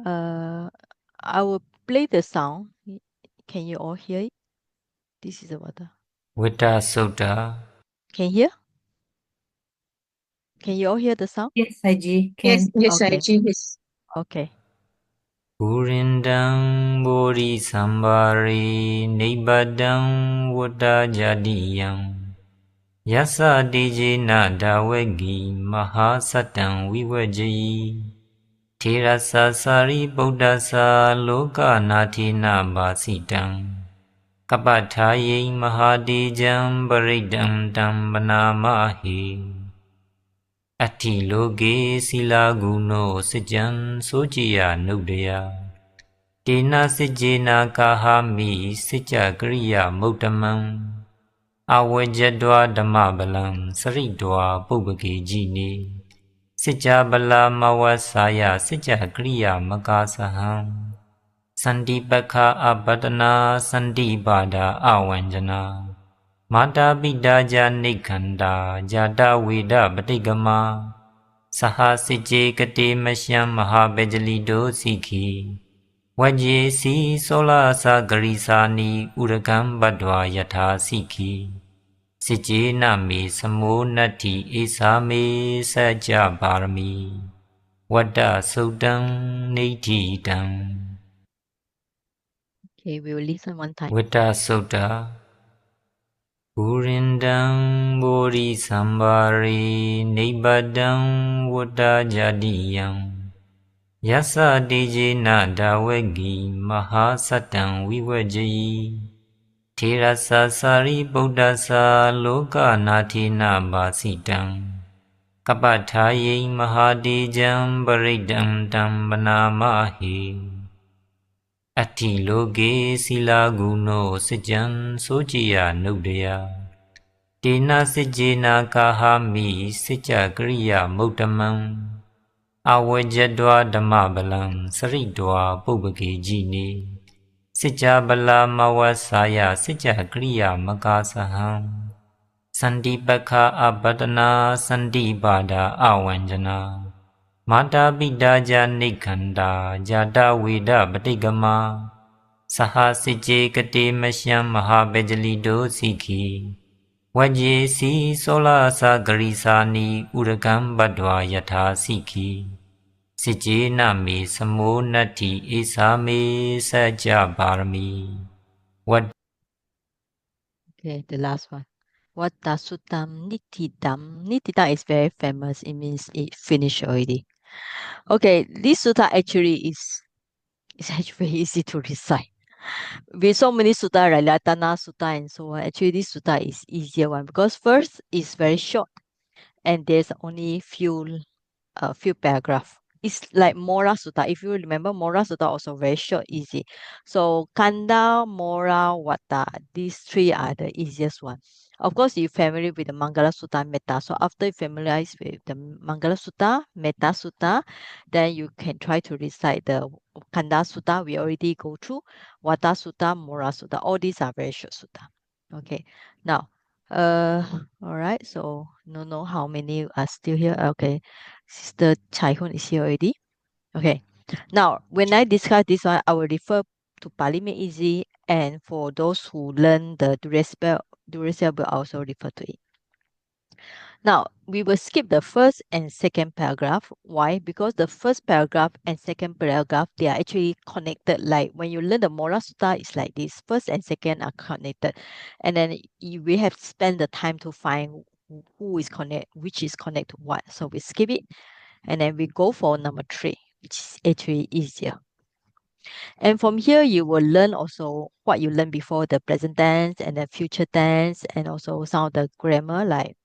I will play the sound. Can you all hear it? This is the Vaṭṭa. Vaṭṭa Sutta. Can you hear? Can you all hear the sound? Yes, Saji, Yes, can. yes, Okay. Saji, yes. Okay. Purindam Bodhi Sambhari Nibbadam Vaṭṭa Jadiyam Yasa Dijina Dawegi Mahasatam Vivajayi Tirasa Sari Buddhasa Loka Natina Basitam Kapathaye Mahadijam Paridam Tam Banamahi Ati Loke Sila Guno Sijam Sojiya Nudaya Tena Sijena Kahami Sija Kriya Muttamam Awajadwa Dhammabalam Saridwa Bhubake Jini Sija Bala Mawasaya Sija Kriya Makasaham Sandipakha Abadana Sandibada Awanjana Mata Bidaja Nikhanda Jada Veda Batigama Saha Sije Kate Mashyam Mahabajalido Sikhi Vaje Si Sola Sagarisani Urakam Badwa Yatha Sikhi Sije Nami Samo Nati Isame Saja Barami Vaṭṭa Suttam Nidhidam Okay, we will listen one time. Vaṭṭa Sutta Purindam Bodhi Sambhari Nibbadam Vaṭṭa Jadiyam Yasa Dijina Dawegi Mahasatam Vivajayi Tirasa Sari Buddhasa Loka Natina Basitam Kapathaye Mahadijam Paridam Tam Banamahi Ati Loke Sila Guno Sijam Sojiya Nudaya Tena Sijena Kahami Sija Kriya Muttamam Awajadwa Dhammabalam Saridwa Bhubake Jini Sija Bala Mawasaya Sija Kriya Makasaham Sandipakha Abadana Sandibada Awanjana Mata Bidaja Nikhanda Jada Veda Batigama Saha Sije Kate Mashyam Mahabajalido Sikhi Vaje Si Sola Sagarisani Urakam Badwa Yatha Sikhi Sije Nami Samo Nati Isame Saja Barami Vaṭṭa Okay, the last one. Vaṭṭa Suttam Nitidam. Nitidam is very famous. It means it finished already. Okay, this sutta actually is actually very easy to recite. With so many sutta, right? Latana sutta and so on. Actually, this sutta is easier one because first is very short and there's only few paragraph. It's like Mora Sutta. If you remember, Mora Sutta also very short, easy. So Kanda, Mora, Vaṭṭa, these three are the easiest one. Of course, you're familiar with the Mangala Sutta, Metta. So after you familiarize with the Mangala Sutta, Metta Sutta, then you can try to recite the Kanda Sutta. We already go through Vaṭṭa Sutta, Mora Sutta. All these are very short Sutta. Okay. Now, all right. So no know how many are still here. Okay. Sister Chai Hun is here already. Okay. Now, when I discuss this one, I will refer to Pali Made Easy, and for those who learn the Duracell will also refer to it. Now, we will skip the first and second paragraph. Why? Because the first paragraph and second paragraph, they are actually connected. Like when you learn the Mora Sutta, it's like this. First and second are connected. And then we have to spend the time to find which is connect to what. So we skip it. And then we go for number 3, which is actually easier. And from here, you will learn also what you learned before, the present tense and the future tense, and also some of the grammar, like,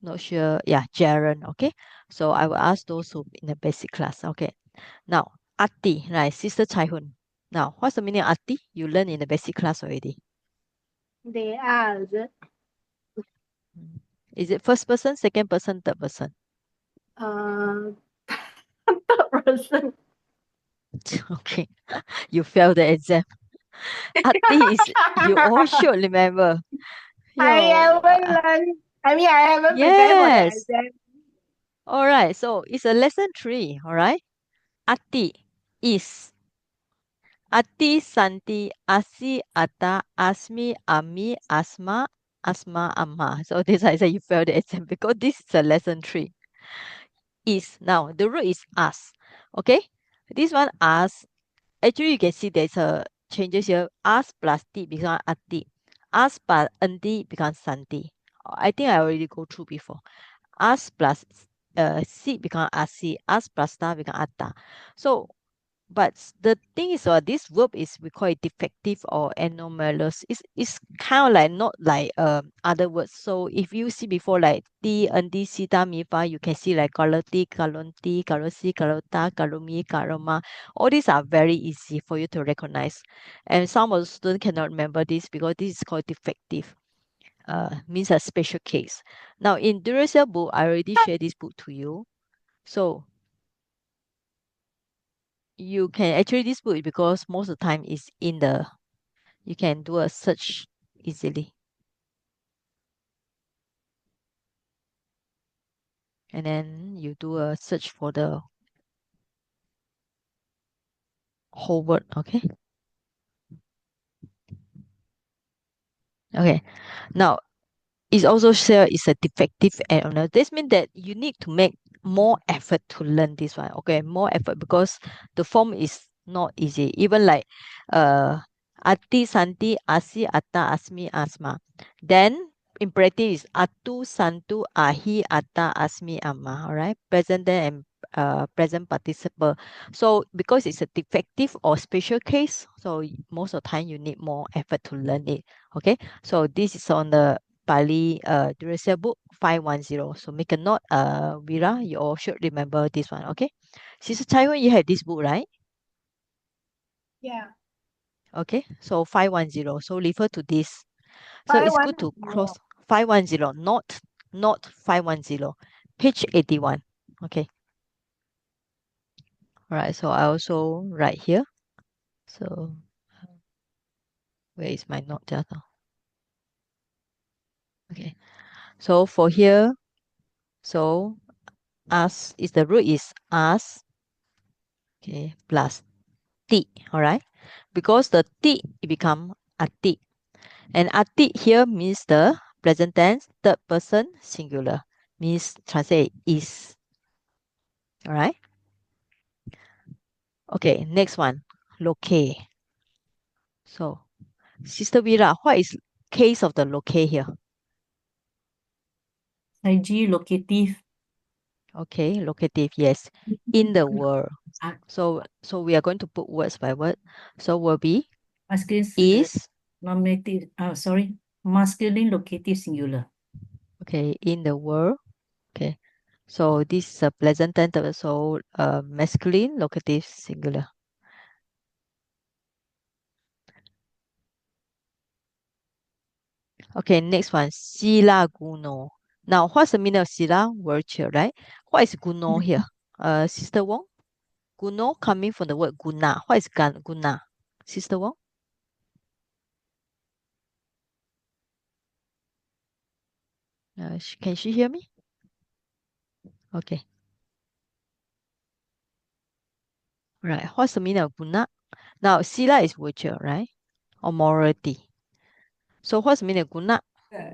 not sure, yeah, gerund, okay? So I will ask those who in the basic class, okay? Now, Ati, right, Sister Chai Hun. Now, what's the meaning of Ati? You learn in the basic class already. They are the Is it first person, second person, third person? third person. Okay, you failed the exam. Ati is, you all should remember. I Yo, haven't learned. I mean, I haven't prepared for the yes. exam. All right. So it's a lesson 3. All right. Ati is. Ati, Santi, Asi, Ata, Asmi, Ami, Asma, Asma, Amma. So this I say you failed the exam because this is a lesson 3. Is. Now the root is us. Okay? This one us. Actually you can see there's a changes here. Us plus T become Ati. Us plus Andi becomes Santi. I think I already go through before. Us plus Si become Asi. Us plus Ta become Atta. So but the thing is, this verb is we call it defective or anomalous. It's kind of like not like other words. So if you see before like ti, andi, sita, mifa, you can see like kalati, kalonti, kalosi, kalota, kalumi, kaloma. All these are very easy for you to recognize. And some of the students cannot remember this because this is called defective. Means a special case. Now in Duracell book, I already shared this book to you. So you can actually this book because most of the time is in the you can do a search easily and then you do a search for the whole word. Okay, now it's also share is a defective and this means that you need to make more effort to learn this one. Okay, more effort because the form is not easy. Even like Ati, Santi, Asi, Atta, Asmi, Asma. Then in practice is Atu, Santu, Ahi, Atta, Asmi, Amma. All right, present tense and present participle. So because it's a defective or special case, so most of the time you need more effort to learn it. Okay, so this is on the Pali Duracell book 510. So make a note, Vira, you all should remember this one, okay? Sister Taiwan, you have this book, right? Yeah. Okay, so 510. So refer to this. So it's good to 510. cross 510, not 510. Page 81. Okay. All right, so I also write here. So where is my note just now? Okay. So for here, so us is the root is us, okay, plus T, all right? Because the T it become ati. And ati here means the present tense, third person, singular. Means translate is. All right? Okay, next one. Locate. So, Sister Vira, what is case of the locate here? IG locative. Okay, locative, yes. In the world. So we are going to put words by word. So will be Masculine is. nominative. Masculine locative singular. Okay, in the world. Okay. So this is a present tense, so masculine locative singular. Okay, next one, sila guno. Now, what's the meaning of sila? Virtue, right? What is guno here? Sister Wong? Guno coming from the word guna. What is guna? Sister Wong? Can she hear me? Okay. Right. What's the meaning of guna? Now, sila is virtue, right? Or morality. So what's the meaning of guna?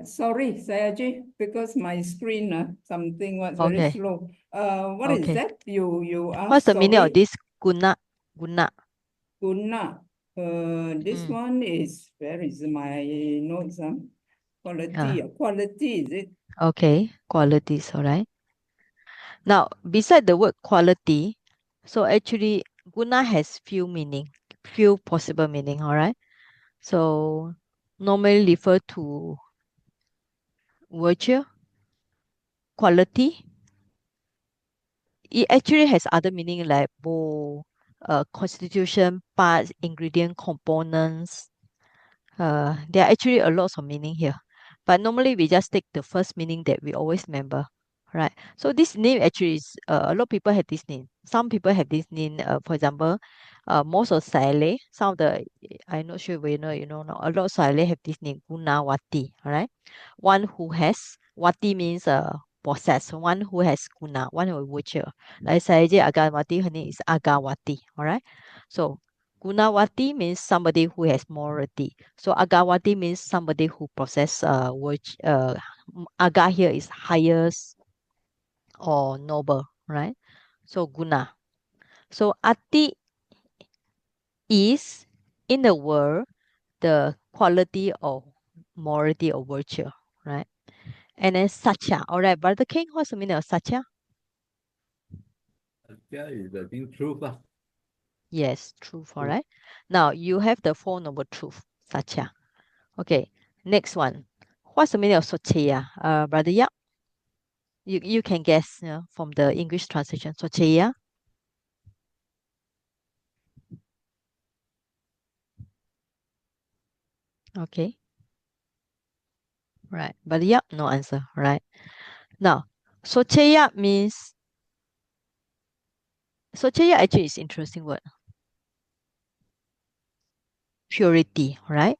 Sorry, Sayaji, because my screen something was very Okay. slow. What is Okay. that? You asked. What's the meaning of Sorry, this guna? Guna. guna. This Mm. one is where is my notes? Quality. Ah, Quality is it? okay. Qualities, all right. Now, beside the word quality, so actually guna has few meaning, few possible meaning, all right? So normally refer to virtue, quality. It actually has other meaning like both constitution, parts, ingredient, components. There are actually a lot of meaning here. But normally we just take the first meaning that we always remember. Right. So this name actually is a lot of people have this name. Some people have this name. For example, most of Sale, some of the I'm not sure whether you know. A lot of Sale have this name Gunawati. All right. One who has Wati means possess. One who has Guna. One who is virtue. Like Sahaja Agawati, her name is Agawati. All right. So Gunawati means somebody who has morality. So Agawati means somebody who possess virtue. Aga here is highest or noble, right? So Guna. So Ati is in the world the quality of morality or virtue, right? And then Satya. All right, Brother King, what's the meaning of Satya? Satya is I think truth. Yes, truth, all Truth. right. Now you have the phone number truth, Satya. Okay, next one. What's the meaning of Socheya? Brother Yap, you can guess from the English translation. Socheya. Okay, right. Brother Yap, no answer, right? Now, Socheya means, Socheya actually is interesting word. Purity, right?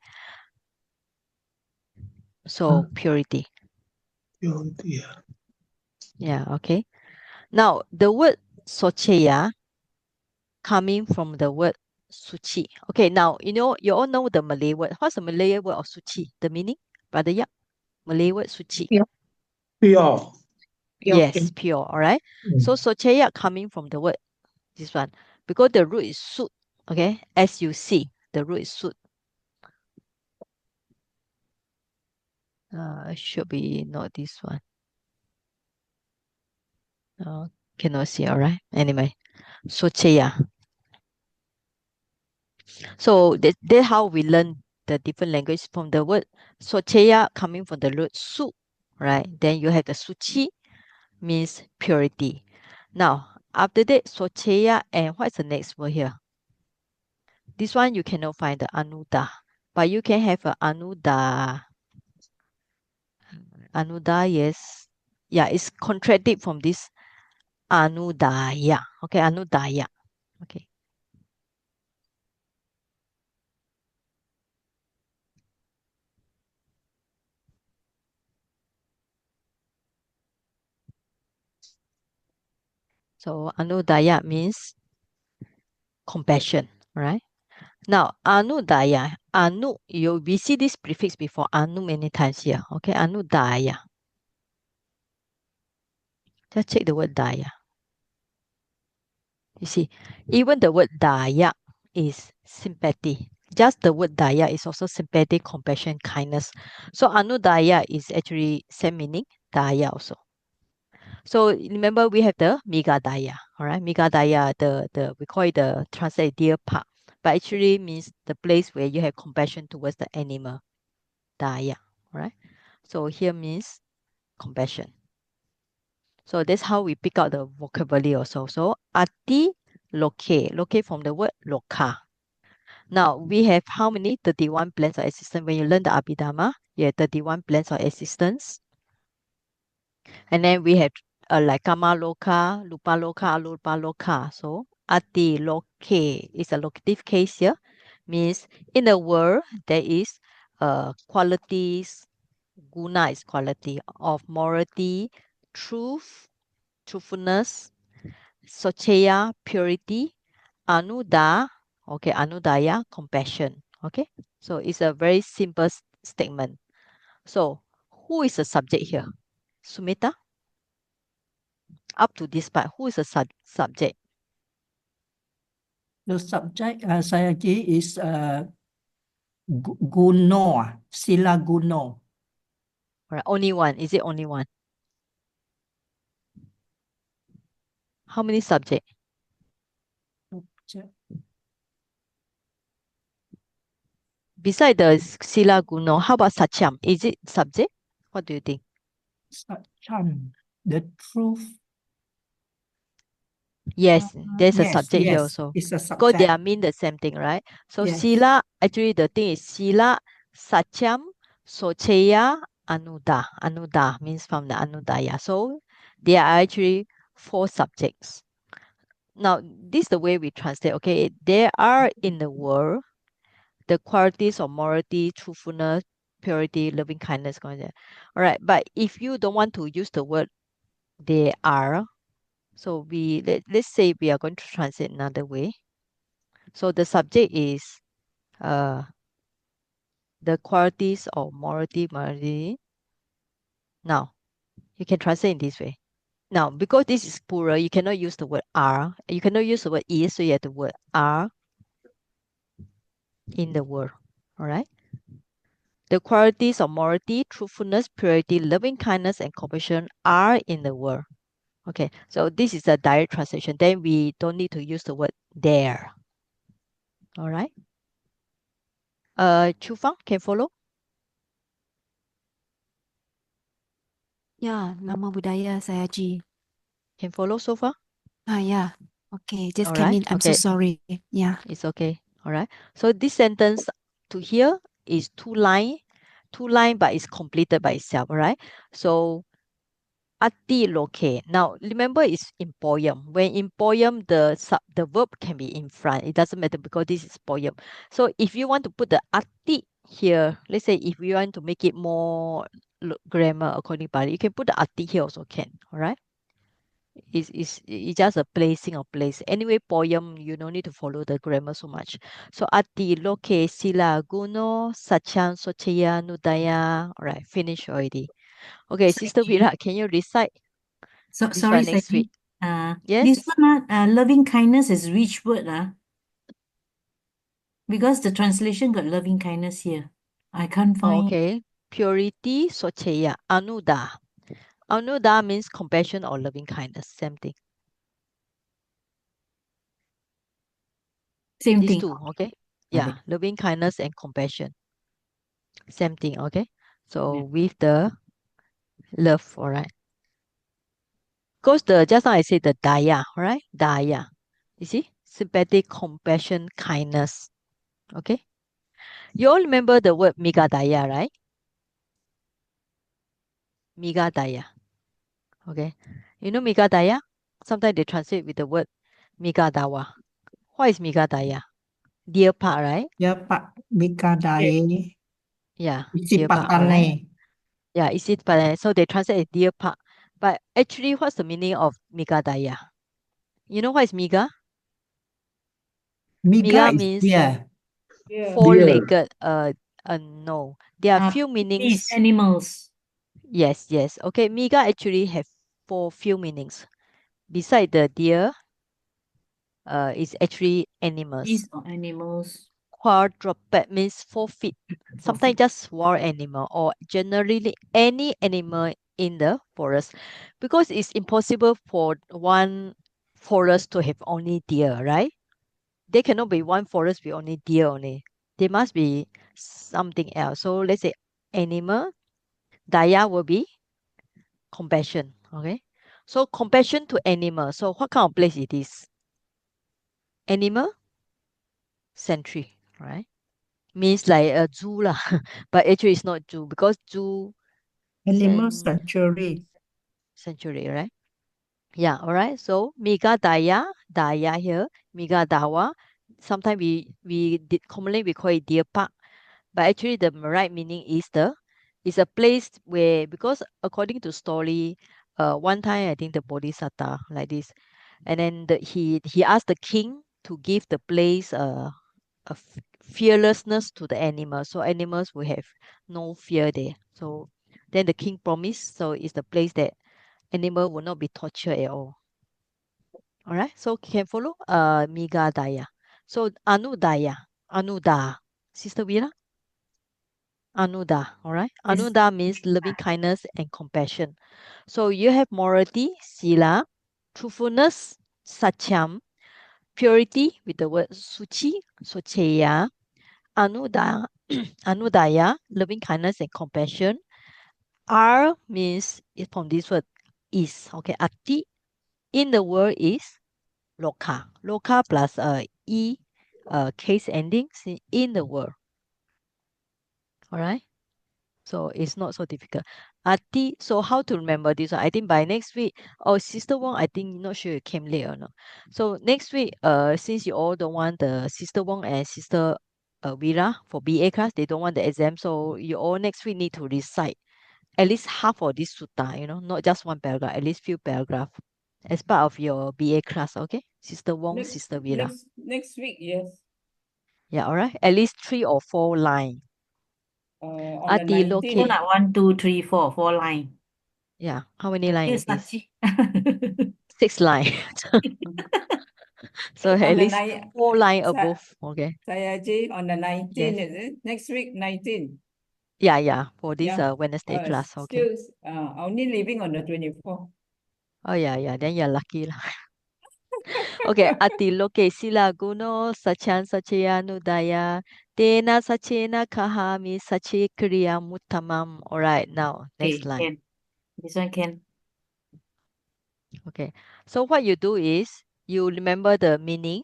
So purity. Purity. Yeah, okay. Now, the word Socheya coming from the word suci. Okay, now, you all know the Malay word. What's the Malay word of suci? The meaning? Brother Yap, Malay word suci. Pure. Pure. Yes, pure, all right? So Socheya coming from the word, this one, because the root is sut, okay? As you see, the root is sut. Should be not this one. Cannot see, all right? Anyway, Socheya. So that's how we learn the different language from the word Socheya coming from the root su, right? Then you have the suci means purity. Now, after that, Socheya and what's the next word here? This one you cannot find the anuda, but you can have a anuda. Anuda, yes. Yeah, it's contradicted from this anudaya. Okay, anudaya. Okay. So anudaya means compassion, right? Now, anudaya, we see this prefix before anu many times here. Okay, anudaya. Just check the word daya. You see, even the word daya is sympathy. Just the word daya is also sympathy, compassion, kindness. So anudaya is actually same meaning, daya also. So remember we have the migadaya, all right? Migadaya, the we call it the translate deer park, but actually means the place where you have compassion towards the animal. Daya, right? So here means compassion. So that's how we pick out the vocabulary also. So ati loke from the word loka. Now we have how many? 31 plans of existence. When you learn the Abhidhamma, you have 31 plans of existence. And then we have like kama loka, lupa loka, alupa loka. So ati loke is a locative case here. Means in the world there is qualities. Guna is quality of morality, truthfulness, socheya, purity, anuda, okay, anudaya, compassion. Okay, so it's a very simple statement. So who is the subject here? Sumita? Up to this part, who is the subject? The subject, Sayagyi, is Guno, Sila Guno. Right, only one. Is it only one? How many subject? Beside the Sila Guno, how about Satyam? Is it subject? What do you think? Satyam, the truth. Yes, there's a Yes, subject here yes, also. it's a Because they subject. are mean the same thing, right? So Yes. Sila, actually the thing is Sila, Satyam, Socheya, Anuda means from the Anudaya. So there are actually 4 subjects. Now, this is the way we translate, okay? There are in the world the qualities of morality, truthfulness, purity, loving kindness, going there. All right, but if you don't want to use the word they are, so let's say we are going to translate another way. So the subject is the qualities of morality. Now, you can translate in this way. Now, because this is plural, you cannot use the word are. You cannot use the word is, so you have the word are in the word. All right. The qualities of morality, truthfulness, purity, loving kindness, and compassion are in the word. Okay, so this is a direct translation. Then we don't need to use the word there. All right. Chu Fang, can follow? Ya, nama budaya saya Ji. Can follow so far? Yeah. Okay, just All came right. in. I'm so Okay, sorry. Yeah. it's okay. All right. So this sentence to here is two line, but it's completed by itself. All right. So ati loke. Now remember it's in poem. When in poem, the verb can be in front. It doesn't matter because this is poem. So if you want to put the ati here, let's say if you want to make it more grammar according to Pali, you can put the ati here also can. All right. It's just a placing of place. Anyway, poem you don't need to follow the grammar so much. So ati loke sila guno sachan sochaya nudaya. All right, finish already. Okay, Sister Saji. Vira, can you recite this Sorry, one next Saji. week? This Yes. one, loving kindness is which word? Because the translation got loving kindness here. I can't Oh, find. okay. Purity sochaya anuda. Anuda means compassion or loving kindness. Same thing. Same These thing. two, okay? Okay. Yeah, loving kindness and compassion. Same thing, okay? So Yeah. with the love, all right? Because just now I said the daya, right? Daya. You see? Sympathy, compassion, kindness. Okay? You all remember the word migadaya, right? Migadaya. Okay. You know migadaya? Sometimes they translate with the word migadawa. What is migadaya? Deer park, right? Ya Pak Bikadae Yeah, deer park, all right? Isipatane. Yeah, is it but so they translate as deer park. But actually, what's the meaning of migadaya? You know what is miga? Miga Miga is means deer. Yeah. four-legged. No. There are few These meanings. animals. Yes. Okay, miga actually have few meanings. Beside the deer, is actually animals. These are animals. Quadruped means 4 feet. For Sometimes just wild animal or generally any animal in the forest, because it's impossible for one forest to have only deer, right? There cannot be one forest with only deer only. There must be something else. So let's say animal, daya will be compassion. Okay. So compassion to animal. So what kind of place it is? Animal sanctuary, right? Means like a zoo lah. But actually it's not zoo because zoo Animal san- sanctuary. sanctuary, right? Yeah, all right. So Miga Daya here, Miga Dawa. Sometimes we did commonly we call it deer park, but actually the right meaning is a place where, because according to story, one time I think the Bodhisattva like this, and then he asked the king to give the place fearlessness to the animals, so animals will have no fear there. So then the king promised, so it's the place that animal will not be tortured at all. All right, so can follow Miga Daya. So Anuda, Sister Vira, Anuda, all right? Yes. Anuda means loving kindness and compassion. So you have morality, sila, truthfulness, satyam, purity with the word suci, socheya, anuda, anudaya, loving kindness and compassion. R means from this word is, okay, ati in the word is loka. Loka plus e case ending in the word. All right. So it's not so difficult. Ati, so how to remember this one? I think by next week, oh, Sister Wong, I think not sure you came late or not. So next week, since you all don't want the Sister Wong and Sister Vira for BA class, they don't want the exam. So you all next week need to recite at least half of this sutta, not just one paragraph, at least few paragraph as part of your BA class, okay? Sister Wong, Sister Vira. Next week, yes. Yeah, all right. At least 3 or 4 line. On the Ati 19th. So loke. like 1, 2, 3, 4, 4 line. Yeah. How many line is this? Sachi. 6 line. So On at the least 4 line Sa- above. Okay. Sayaji, on the 19th, Yes. is it? Next week, 19th. Yeah. For this Yeah. Wednesday class. Okay. Still only leaving on the 24th. Oh yeah. Then you're lucky lah. Okay. Ati loke sila guno sachan sachayanudaya tena sachena kahami sachi kriya mutamam. All right. Now next Okay, line. can. This one can. Okay. So what you do is you remember the meaning,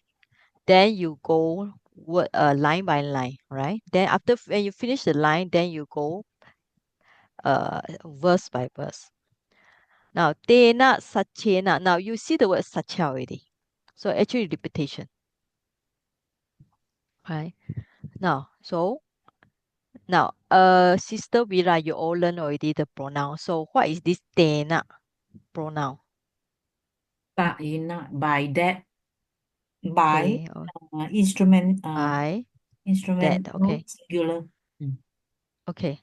then you go line by line, right? Then when you finish the line, then you go verse by verse. Now, tena sachena. Now you see the word sacha already. So actually repetition. Right? Now, Sister Vira, you all learn already the pronoun. So what is this tena pronoun? By that. By Okay. instrument. By Instrument. that. Okay. Singular. Okay.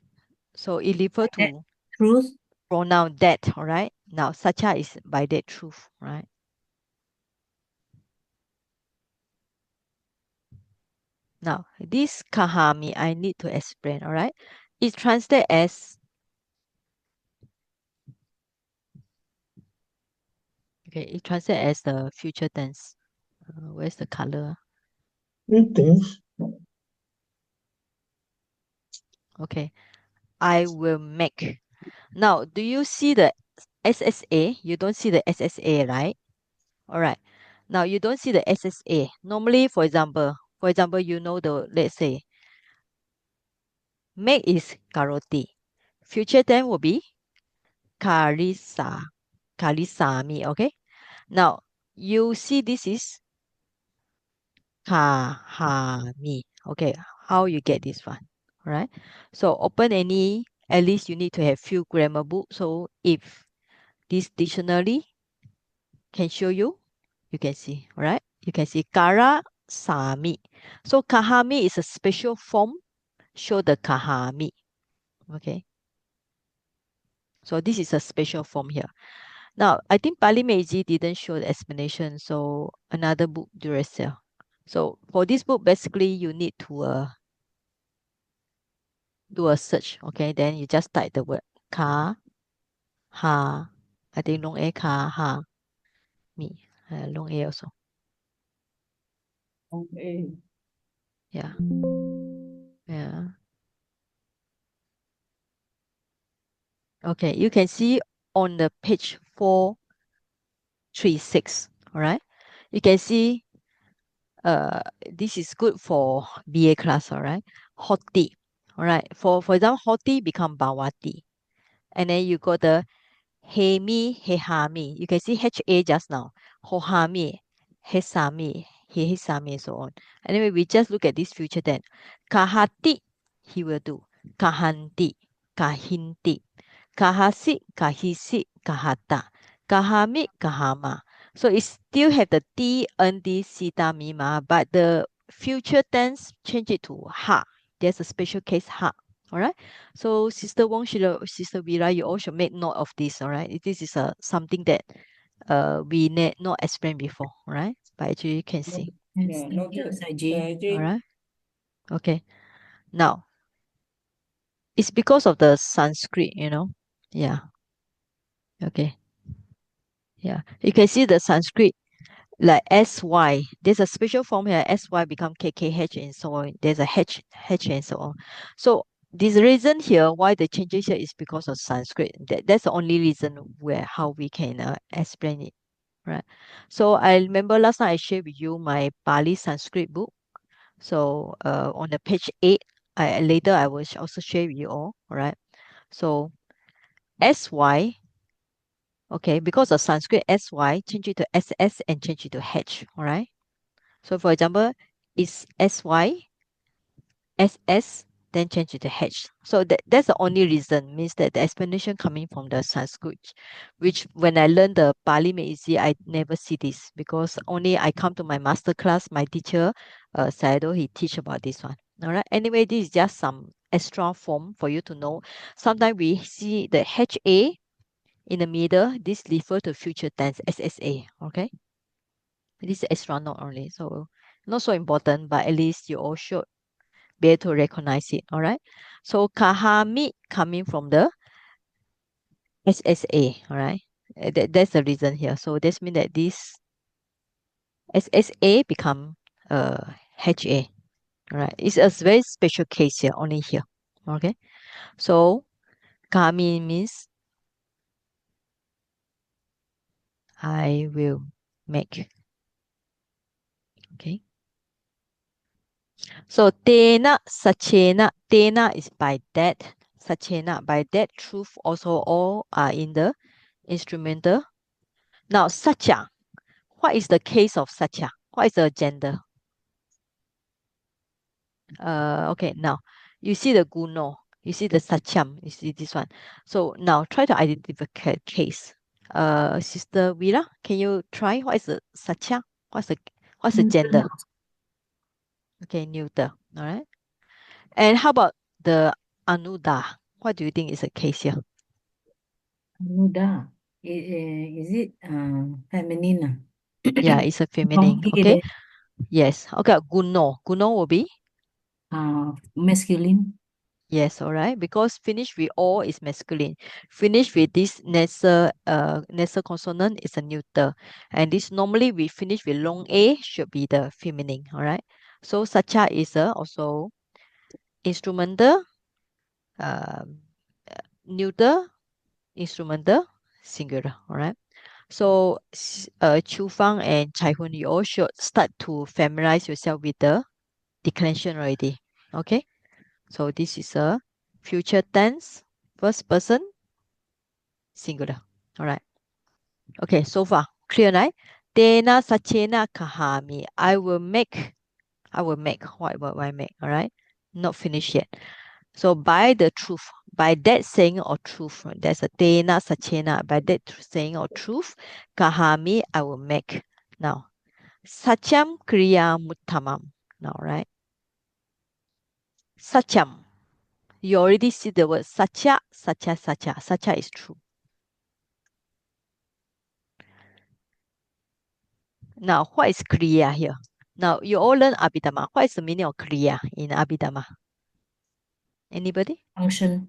So it refer to Truth. pronoun that, all right? Now, sacha is by that truth, right? Now, this kahami, I need to explain, all right? It translates as, it translates as the future tense. Where's the color? Greetings. Okay, I will make. Now, do you see the SSA? You don't see the SSA, right? All right. Now, you don't see the SSA. Normally, for example, you know let's say, make is karoti. Future tense will be karisami, okay? Now, you see this is kahami. Okay, how you get this one? All right. So open at least you need to have few grammar book. So if this dictionary can show you, you can see, all right? You can see kara sami. So kahami is a special form, show the kahami. Okay. So this is a special form here. Now, I think Pali Meiji didn't show the explanation, so another book, Duracell. So for this book, basically you need to do a search, okay? Then you just type the word ka, ha, I think long A, ka, ha, mi, long A also. Okay. Yeah. Yeah. Okay, you can see on the page 436, all right? You can see this is good for BA class, all right? Hoti, all right? For example, hoti become bawati. And then you got the hemi, hehami. You can see HA just now. Hohami, hesami, hehisami, and so on. Anyway, we just look at this future then. Kahati, he will do. Kahanti, kahinti. Kahasi, kahisi, kahata. Kahami, kahama. So it still have the T, ND, sita, mima, but the future tense change it to ha. There's a special case ha. All right. So Sister Wong, Sister Vera, you all should make note of this. All right. This is something that we not explained before. All right. But actually you can see. Yes, Yeah, thank you, noted. Saji. All right. Okay. Now it's because of the Sanskrit, Yeah. Okay. Yeah. You can see the Sanskrit like SY. There's a special form here. SY become KKH and so on. There's a H and so on. So this reason here why the changes here is because of Sanskrit. That's the only reason how we can explain it, right? So I remember last time I shared with you my Pali Sanskrit book. So on the page 8, later I will also share with you all right? So SY, okay, because of Sanskrit SY, change it to SS and change it to H, all right? So for example, it's SY, SS, then change it to H. So that's the only reason, means that the explanation coming from the Sanskrit, which when I learned the Pali Meiji, I never see this because only I come to my master class, my teacher, Sayadaw, he teach about this one. All right. Anyway, this is just some extra form for you to know. Sometimes we see the HA in the middle. This refer to future tense, SSA. Okay. This is extra note only. So not so important, but at least you all should be able to recognize it. All right. So kahami coming from the SSA. All right. That's the reason here. So this means that this SSA become HA. All right. It's a very special case here, only here. Okay. So kahami means I will make. Okay. So tena sachena. Tena is by that. Sachena by that. Truth also all are in the instrumental. Now sacha. What is the case of sacha? What is the gender? Okay, now you see the guno, you see the sacham, you see this one. So now try to identify case. Sister Vira, can you try? What is the sacha? What's the gender? Okay, neuter. All right. And how about the anuda? What do you think is the case here? Anuda. Is it feminine? Yeah, it's a feminine. Donkey Okay. there. Yes. Okay, guno. Guno will be Masculine. yes, all right. Because finish with all is masculine. Finish with this nasal consonant is a neuter. And this normally we finish with long A should be the feminine. All right. So sacha is also instrumental, um, neuter, instrumental, singular. All right. So Chu Fang and Chai Hun, you all should start to familiarize yourself with the declension already. Okay. So this is a future tense, first person, singular. All right. Okay, so far clear, right? Tena sachena kahami. I will make. What will I make? All right. Not finished yet. So by the truth, by that saying or truth, there's a tena sachena. By that saying or truth, kahami, I will make. Now, sacham kriya muttamam. Now, right? Sacham. You already see the word sacha, sacha, sacha. Sacha is true. Now, what is kriya here? Now, you all learn abhidhamma. What is the meaning of kriya in abhidhamma? Anybody? Function.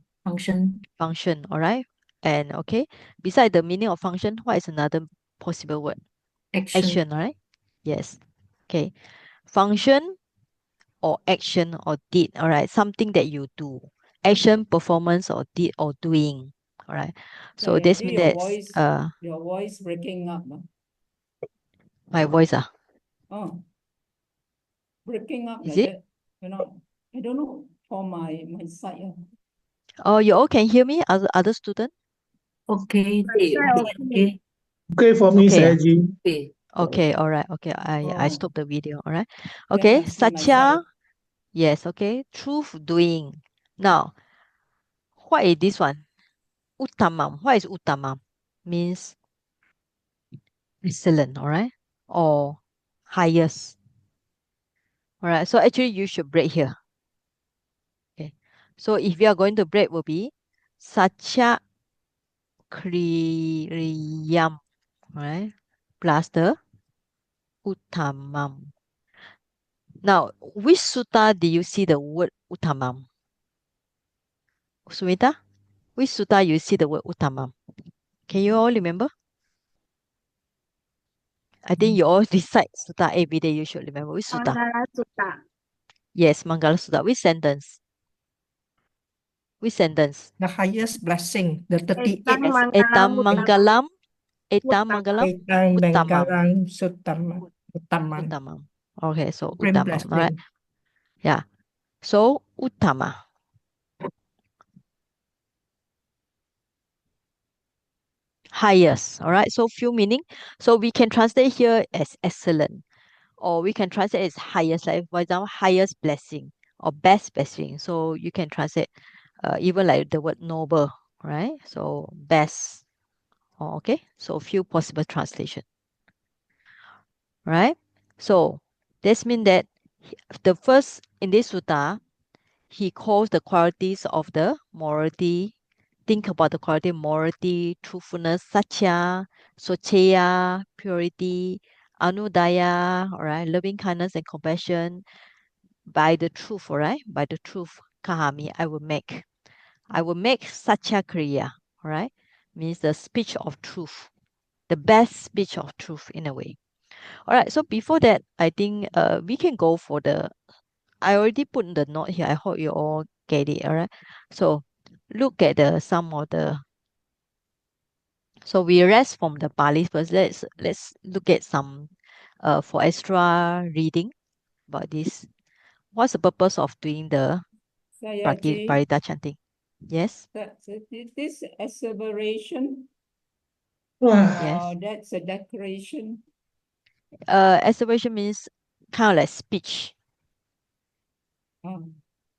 Function, all right? And okay, beside the meaning of function, what is another possible word? Action. All right? Yes. Okay. Function or action or deed, all right? Something that you do. Action, performance, or deed or doing. All right. So this means that your voice breaking up. my voice Oh, breaking up is like it? that. I don't know for my side. Oh, you all can hear me, other student? Okay. Okay. Okay for me, Okay. Saji. Okay. Okay, all right. Okay, I Oh. stop the video. All right. Then Okay, I see my Satya. side. Yes, okay. Truth doing. Now, what is this one? Uttamam. What is uttamam? Means excellent, all right? Or highest. All right. So actually you should break here. Okay. So if you are going to break will be Satya Kriyam, right? Plus the Uttamam. Now, which sutta do you see the word Uttamam? Sumita? Which sutta you see the word Uttamam? Can you all remember? I think you all recite sutta every day. You should remember which sutta. Mangala Sutta. Yes, Mangala Sutta. Which sentence? Which sentence? The highest blessing, the 38. Etang Yes, Mangalam Uttamam. etam mangalam Etang uttamam. Bengkalang Suttamam. Uttamam. Uttamam. Okay, so Supreme uttamam. All right. blessing. Yeah. So uttama. Highest. All right. So few meaning. So we can translate here as excellent, or we can translate as highest. Like for example, highest blessing, or best thing. So you can translate even like the word noble, right? So best. Okay, so few possible translation, right? So this means that the first in this sutta, he calls the qualities of the morality. Think about the quality morality, truthfulness, satya, socheya, purity, anudaya, all right, loving kindness and compassion by the truth, all right, by the truth. Kahami, I will make satya kriya, all right, means the speech of truth, the best speech of truth in a way. All right, so before that, I think we can go for the, I already put the note here. I hope you all get it, all right? So look at some of the, so we rest from the Pali first. Let's look at some for extra reading about this. What's the purpose of doing the Sayaji, Parita chanting? Yes, this asseveration, Ah, yes. that's a declaration. Asseveration means kind of like speech.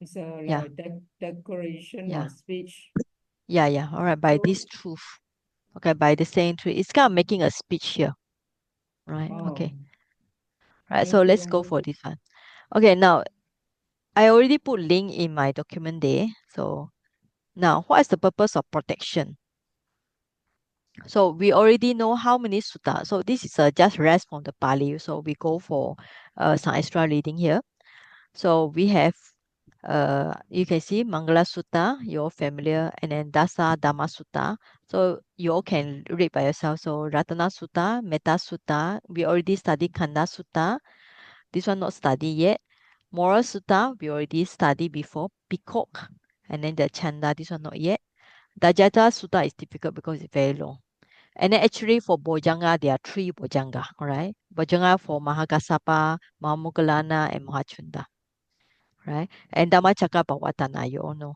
It's a Yeah, declaration yeah, or speech. yeah. All right, by So, this truth. Okay, by the saying truth. It's kind of making a speech here. Right, okay. Right, so thank you, let's go for this one. Okay, now I already put link in my document there. So now what is the purpose of protection? So we already know how many sutta. So this is just rest from the Pali. So we go for some extra reading here. So we have you can see Mangala Sutta, you're familiar, and then Dasa Dhamma Sutta. So you all can read by yourself. So Ratana Sutta, Metta Sutta, we already studied Kanda Sutta. This one not study yet. Moral Sutta, we already studied before. Peacock, and then the Chanda, this one not yet. Dajjata Sutta is difficult because it's very long. And then actually for Bojanga, there are three Bojanga, all right? Bojanga for Mahakasapa, Mahamoggallana, and Mahachunda, right? And Dhammacakkappavattana, you all know,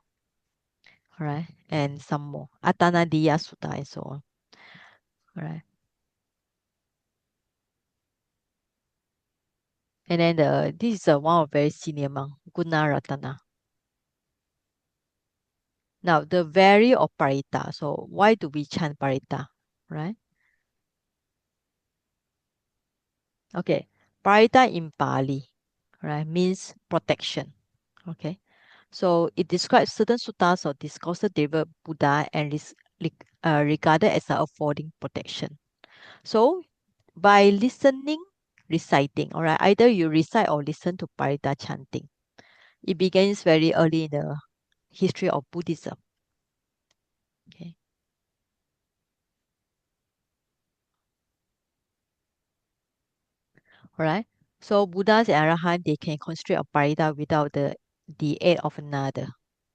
all right? And some more. Attanadiya Sutta and so on, all right? And then this is one of very senior monk, Gunaratana. Now, the value of Parita. So why do we chant Parita, right? Okay, Parita in Pali, right, means protection. Okay, so it describes certain suttas or discourses delivered Buddha and is regarded as affording protection. So by listening, reciting, all right, either you recite or listen to Parita chanting. It begins very early in the history of Buddhism. Okay. Alright. So Buddhas and Arahant, they can concentrate on parita without the aid of another.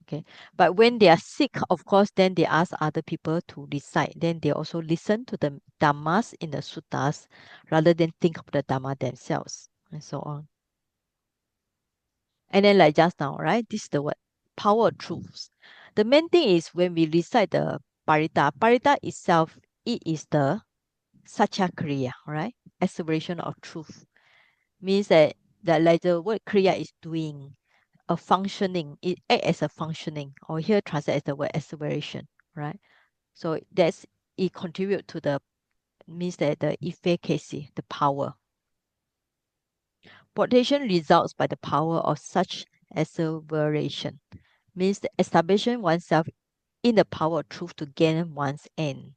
Okay. But when they are sick, of course, then they ask other people to recite. Then they also listen to the dhammas in the suttas rather than think of the dhamma themselves and so on. And then like just now, right? This is the word power of truths. The main thing is when we recite the parita itself, it is the satya kriya, right? Asseveration of truth means that like the word kriya is doing a functioning, it act as a functioning, or here translate as the word asseveration, right? So that's it contribute to the means that the efficacy, the power. Protection results by the power of such asseveration, means the establishing oneself in the power of truth to gain one's end.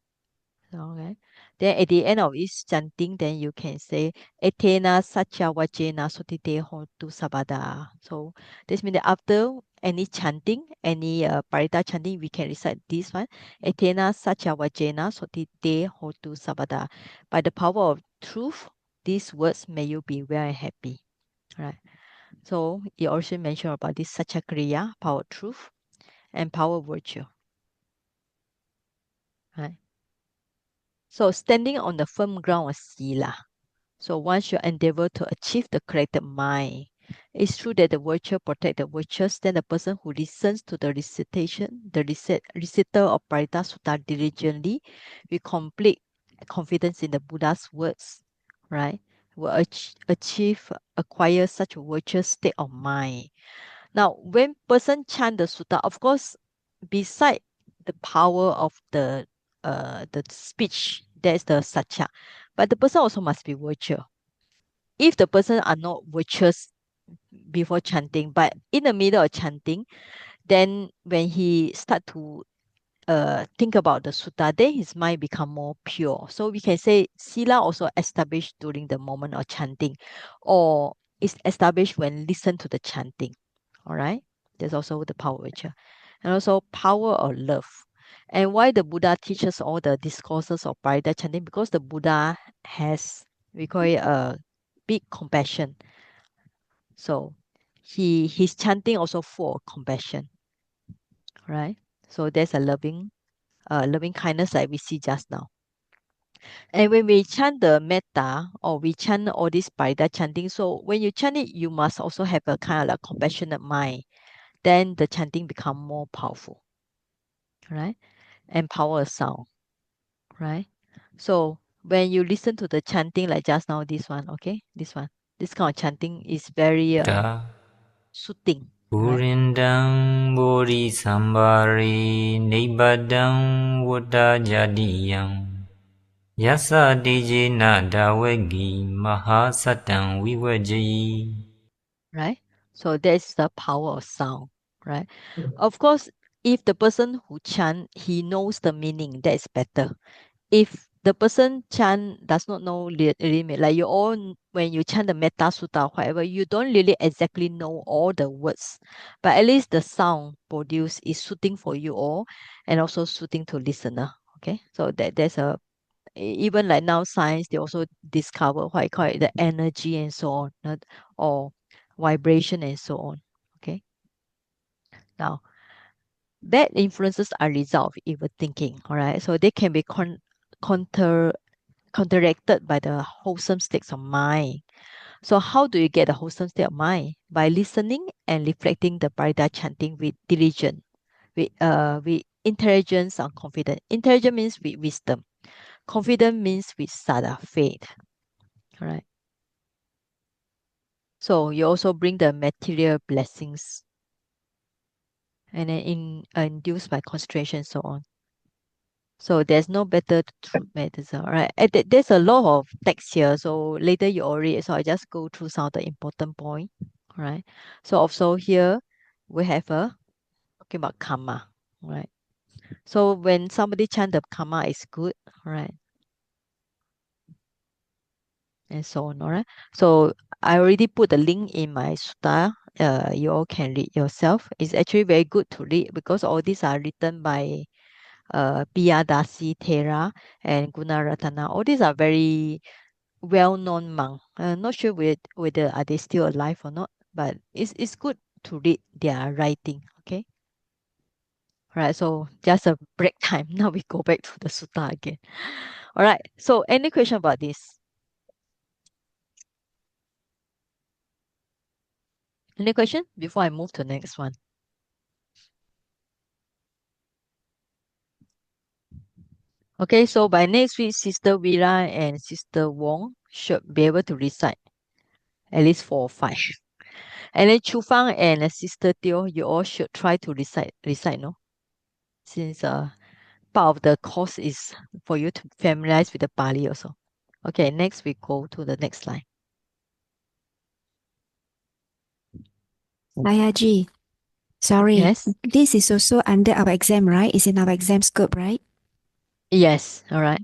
Okay. Then at the end of each chanting, then you can say Etena Satya Vajena Sotite Hotu Sabada. So this means that after any chanting, any Parita chanting, we can recite this one. Etena Satya Vajena Sotite Hotu Sabada. By the power of truth, these words may you be well and happy. Right. So it also mentioned about this Satya Kriya, power of truth, and power of virtue. Right. So standing on the firm ground of sila. So one should endeavor to achieve the corrected mind. It's true that the virtue protect the virtuous, then the person who listens to the recitation, the reciter of Parita Sutta diligently, with complete confidence in the Buddha's words, right, will acquire such a virtuous state of mind. Now, when person chant the sutta, of course, beside the power of the speech, there's the satya, but the person also must be virtuous. If the person are not virtuous before chanting, but in the middle of chanting, then when he start to think about the sutta, then his mind become more pure. So we can say sila also established during the moment of chanting, or is established when listen to the chanting. All right, there's also the power of virtue, and also power of love. And why the Buddha teaches all the discourses of Parida chanting? Because the Buddha has, we call it a big compassion. So his chanting also full of compassion, right? So there's a loving kindness like we see just now. And when we chant the metta or we chant all this parida chanting, so when you chant it, you must also have a kind of like compassionate mind. Then the chanting become more powerful, right? And power of sound, right? So when you listen to the chanting like just now, this one, okay, this kind of chanting is very soothing, right? Purindam Bodhi Sambari Nibbadam Vuddha Jadiyam Yasa Dijina Dawegi Mahasatang Vivajayi. Right? So that's the power of sound, right? Of course, if the person who chant, he knows the meaning, that is better. If the person chant does not know limit, like you all, when you chant the metta sutta, whatever, you don't really exactly know all the words, but at least the sound produced is suiting for you all, and also suiting to listener. Okay, so there's a even like now science they also discover what I call it the energy and so on, or vibration and so on. Okay, now bad influences are result of evil thinking. All right, so they can be counter counteracted by the wholesome states of mind. So how do you get the wholesome state of mind? By listening and reflecting the Parida chanting with diligence, with intelligence and confidence. Intelligence means with wisdom. Confidence means with sada, faith. All right. So you also bring the material blessings and then induced by concentration and so on. So there's no better truth medicine, right? There's a lot of text here, so later you already. So I just go through some of the important point, right? So also here we have a talking about karma, right? So when somebody chant the karma is good, right, and so on, all right. So I already put the link in my sutta. You all can read yourself. It's actually very good to read because all these are written by Piyadasi Thera and Gunaratana. All these are very well-known monk. Not sure whether are they still alive or not, but it's good to read their writing. Okay, right. So just a break time. Now we go back to the sutta again. All right. So any question about this? Any question before I move to the next one? Okay. So by next week, Sister Vira and Sister Wong should be able to recite at least 4 or 5. And then Chu Fang and Sister Teo, you all should try to recite, no? Since part of the course is for you to familiarize with the Pali also. Okay, next we go to the next slide. Sayaji, sorry. Yes. This is also under our exam, right? It's in our exam scope, right? Yes, all right.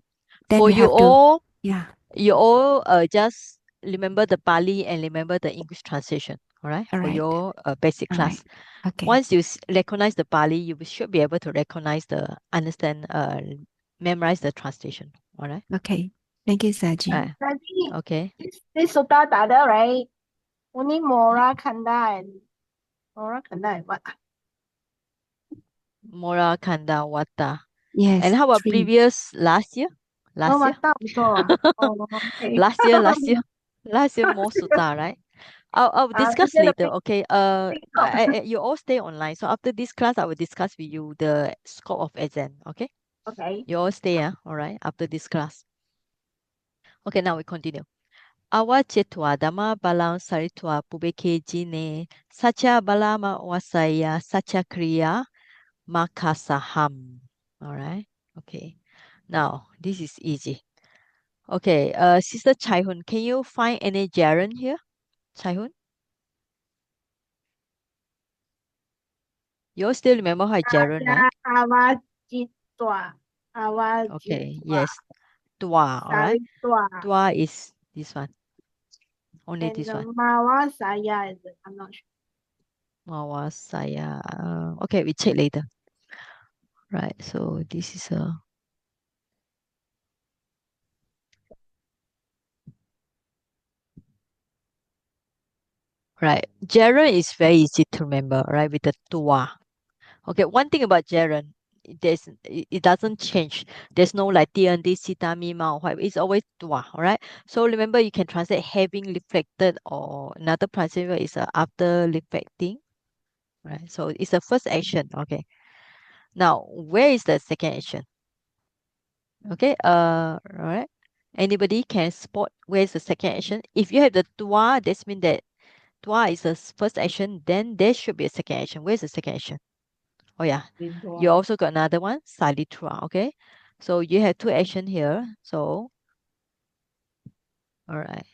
Then For we you have to, all, yeah. you all just remember the Pali and remember the English translation, all right? All For right. your basic All class. right. Okay. Once you recognize the Pali, you should be able to recognize memorize the translation, all right? Okay. Thank you, Saji. Daddy, Okay. this Sutta Dada, right? Only Mora Kanda and what? Mora Kanda Vaṭṭa. Yes. And how about 3. previous last year? Oh, Last year? Vaṭṭa also. Oh, okay. Last year more sutta, right? I'll discuss Is it a later. Okay. big talk? You all stay online. So after this class, I will discuss with you the scope of exam. Okay. Okay. You all stay. All right. After this class. Okay. Now we continue. Awacetwa dhamma balam saritwa pubeke jine sacha balama wasaya sacha kriya makasaham. All right. Okay. Now this is easy. Okay. Sister Chai-hun, can you find any gerund here? Chai-hun, you all still remember how gerund, right? Awajitwa. Okay. Awajitwa. Yes. Tua. All right. Saritwa. Tua is this one. Only And this the one. Mawasaya is, I'm not sure. Mawasaya. Okay, we check later. Right. So this is a right. Gerund is very easy to remember, right? With the tua. Okay. One thing about gerund, it doesn't change. There's no like TND, sita, mi, ma, or it's always tua. All right. So remember, you can translate having reflected, or another translation is after reflecting. Right. So it's the first action. Okay. Now, where is the second action? Okay. All right. Anybody can spot where's the second action? If you have the tua, that means that tua is the first action, then there should be a second action. Where's the second action? Oh yeah, you also got another one, salitua. Okay, so you have two action here. So, all right.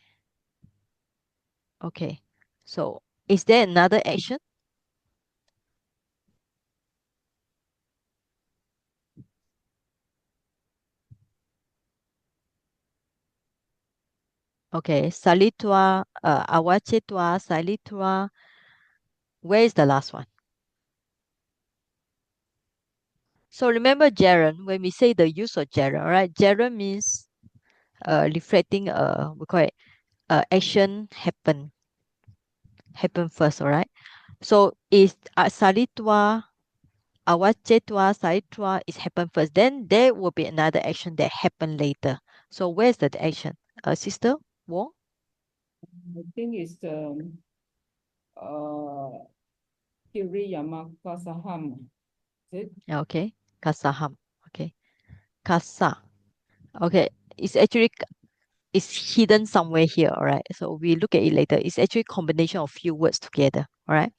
Okay, so is there another action? Okay, salitua, awachetua, salitua. Where is the last one? So remember gerund, when we say the use of gerund, all right? Gerund means reflecting we call it action happen first, all right? So is salitua, awachetua, salitua is happen first. Then there will be another action that happen later. So where's the action? Sister Wong? I think it's Kiriyamakasaham. Is it? Okay, kasaham. Okay, kasa. Okay, it's actually it's hidden somewhere here. All right. So we look at it later. It's actually combination of few words together. All right.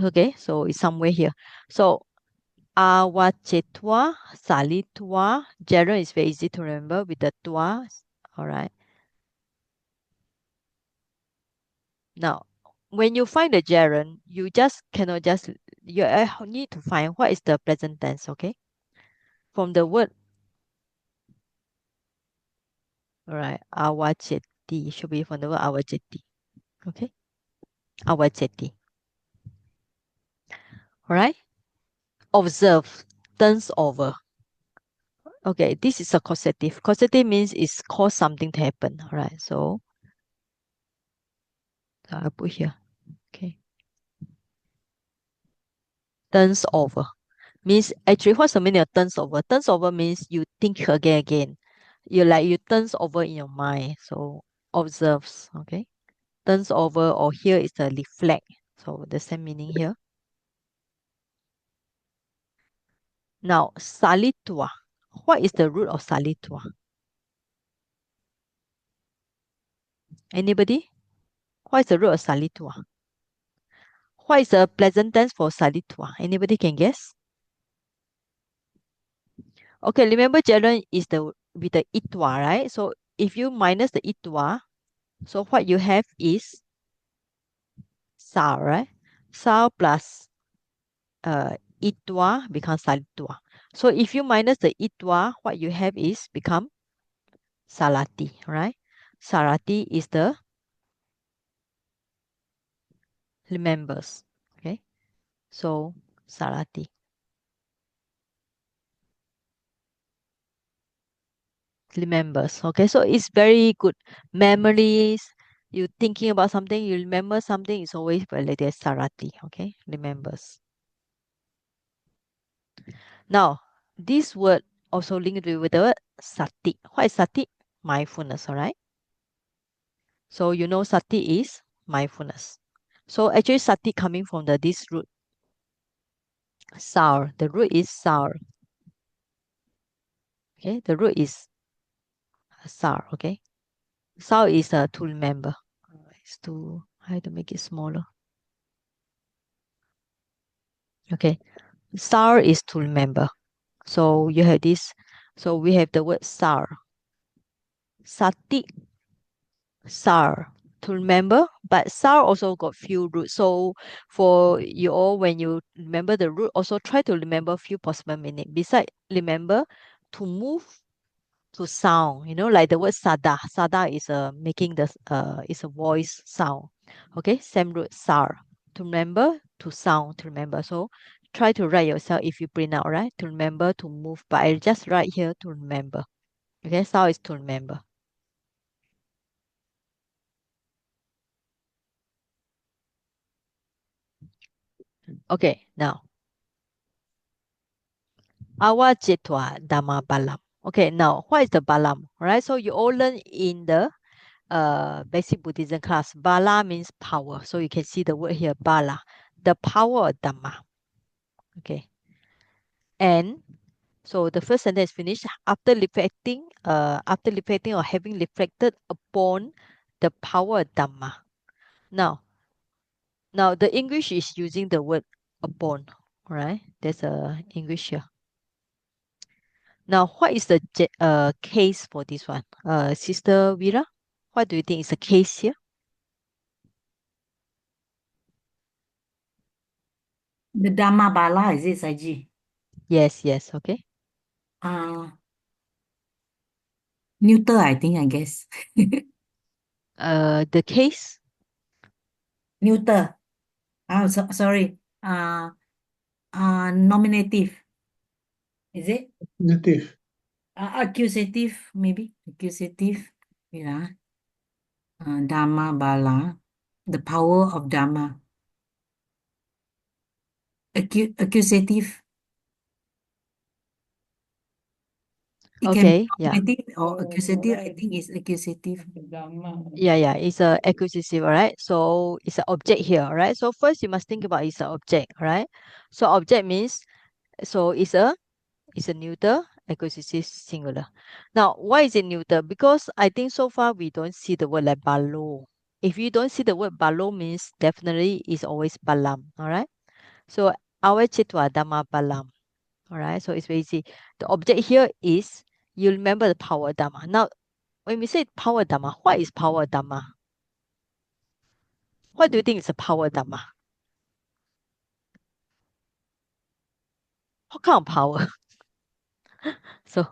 Okay, so it's somewhere here. So awachetua, salitua. Gerund is very easy to remember with the tua. All right. Now, when you find the gerund, you just cannot just you need to find what is the present tense. Okay, from the word. All right. Awacheti should be from the word awacheti. Okay. Awacheti. All right. Observe. Turns over. Okay, this is a causative. Causative means it's cause something to happen. All right, so I'll put here. Okay. Turns over means actually what's the meaning of turns over? Turns over means you think again. You turns over in your mind. So observes. Okay. Turns over, or here is the reflect. So the same meaning here. Now salitua. What is the root of salitua? Anybody? What is the root of salitua? What is the present tense for salitua? Anybody can guess? Okay, remember gerund is the with the itwa, right? So if you minus the itwa, so what you have is sa, right? Sa plus itwa becomes salitua. So if you minus the itwa, what you have is become salati, right? Salati is the remembers. Okay. So salati. Remembers. Okay. So it's very good. Memories. You thinking about something, you remember something, it's always related sarati. Okay. Remembers. Now, this word also linked with the word sati. What is sati? Mindfulness, all right? So you know sati is mindfulness. So actually sati coming from this root, sour. The root is sour. Okay, the root is sour, okay? Sao is to remember. It's to, I have to make it smaller. Okay. Sar is to remember. So you have this. So we have the word sar. Sati, sar, to remember. But sar also got few roots. So for you all, when you remember the root, also try to remember few possible meaning. Besides remember, to move, to sound, like the word sada. Sada is making the is a voice sound. Okay, same root sar. To remember, to sound, to remember. So try to write yourself if you print out, right? To remember, to move. But I just write here to remember. Okay, sound is to remember. Okay, now awajitwa dhamma balam. Okay, now what is the balam? Right, so you all learn in the basic Buddhism class. Bala means power. So you can see the word here, bala, the power of Dhamma. Okay. And so the first sentence is finished. After reflecting or having reflected upon the power of Dhamma. Now the English is using the word upon. All right. There's a English here. Now, what is the case for this one? Sister Vera, what do you think is the case here? The Dhamma Bala, is it, Saji? Yes, okay. Neuter, I think, I guess. The case? Neuter. Oh, sorry. Nominative. Is it? Native. Accusative, maybe. Accusative. Yeah. Dhamma Bala. The power of Dhamma. Accusative. It can be Okay, yeah. nominative or Oh, accusative. I correct. think it's accusative. Dhamma. Yeah, it's a accusative, all right? So it's an object here, all right? So first you must think about it's an object, all right? So object means, so it's a neuter, accusative, singular. Now, why is it neuter? Because I think so far we don't see the word like balo. If you don't see the word balo means definitely it's always balam, all right? So our chitwa dhamma balam, all right? So it's very easy. The object here is, you remember the power dhamma. Now, when we say power dhamma, what is power dhamma? What do you think is a power dhamma? What kind of power? So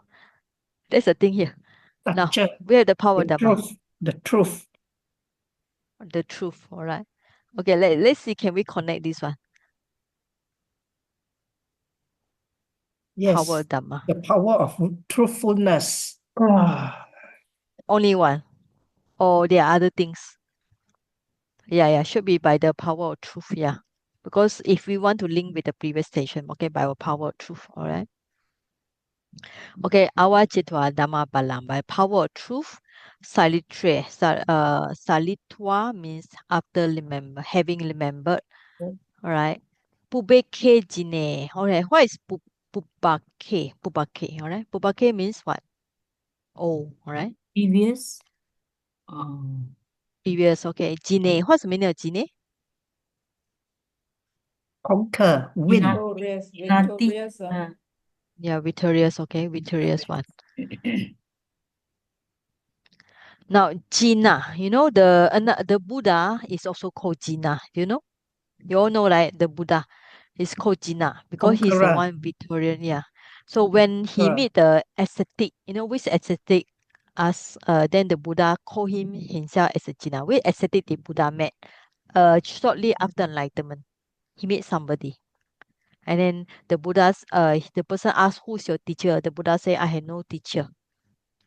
that's the thing here. Now, Structure, we have the power the dhamma, truth, the truth. the truth, all right? Okay, let's see, can we connect this one? Power Yes, dhamma. the power of truthfulness. Only one. Or there are other things. Yeah, should be by the power of truth, yeah. Because if we want to link with the previous station, okay, by our power of truth, all right? Okay, awajitwa dhamma balam, by power of truth, salitre. Salitwa means after having remembered, all right? Pubeke jine, all right? What is pubake? Pubake, all right? Pubake means what? Oh, all right? Previous. Previous, okay. Jine, what's the meaning of jine? Conquer, win. Victorious. Nati. Victorious. Yeah, victorious, okay, victorious one. Now, Jina, the Buddha is also called Jina. You know? You all know, right? The Buddha is called Jina because he's the Conqueror. one Victorian, yeah. So when he Conqueror. meet the ascetic, which ascetic, then the Buddha called himself as a Jina. Which ascetic the Buddha met? Shortly after enlightenment, he met somebody. And then the person asked, who's your teacher? The Buddha said, I have no teacher.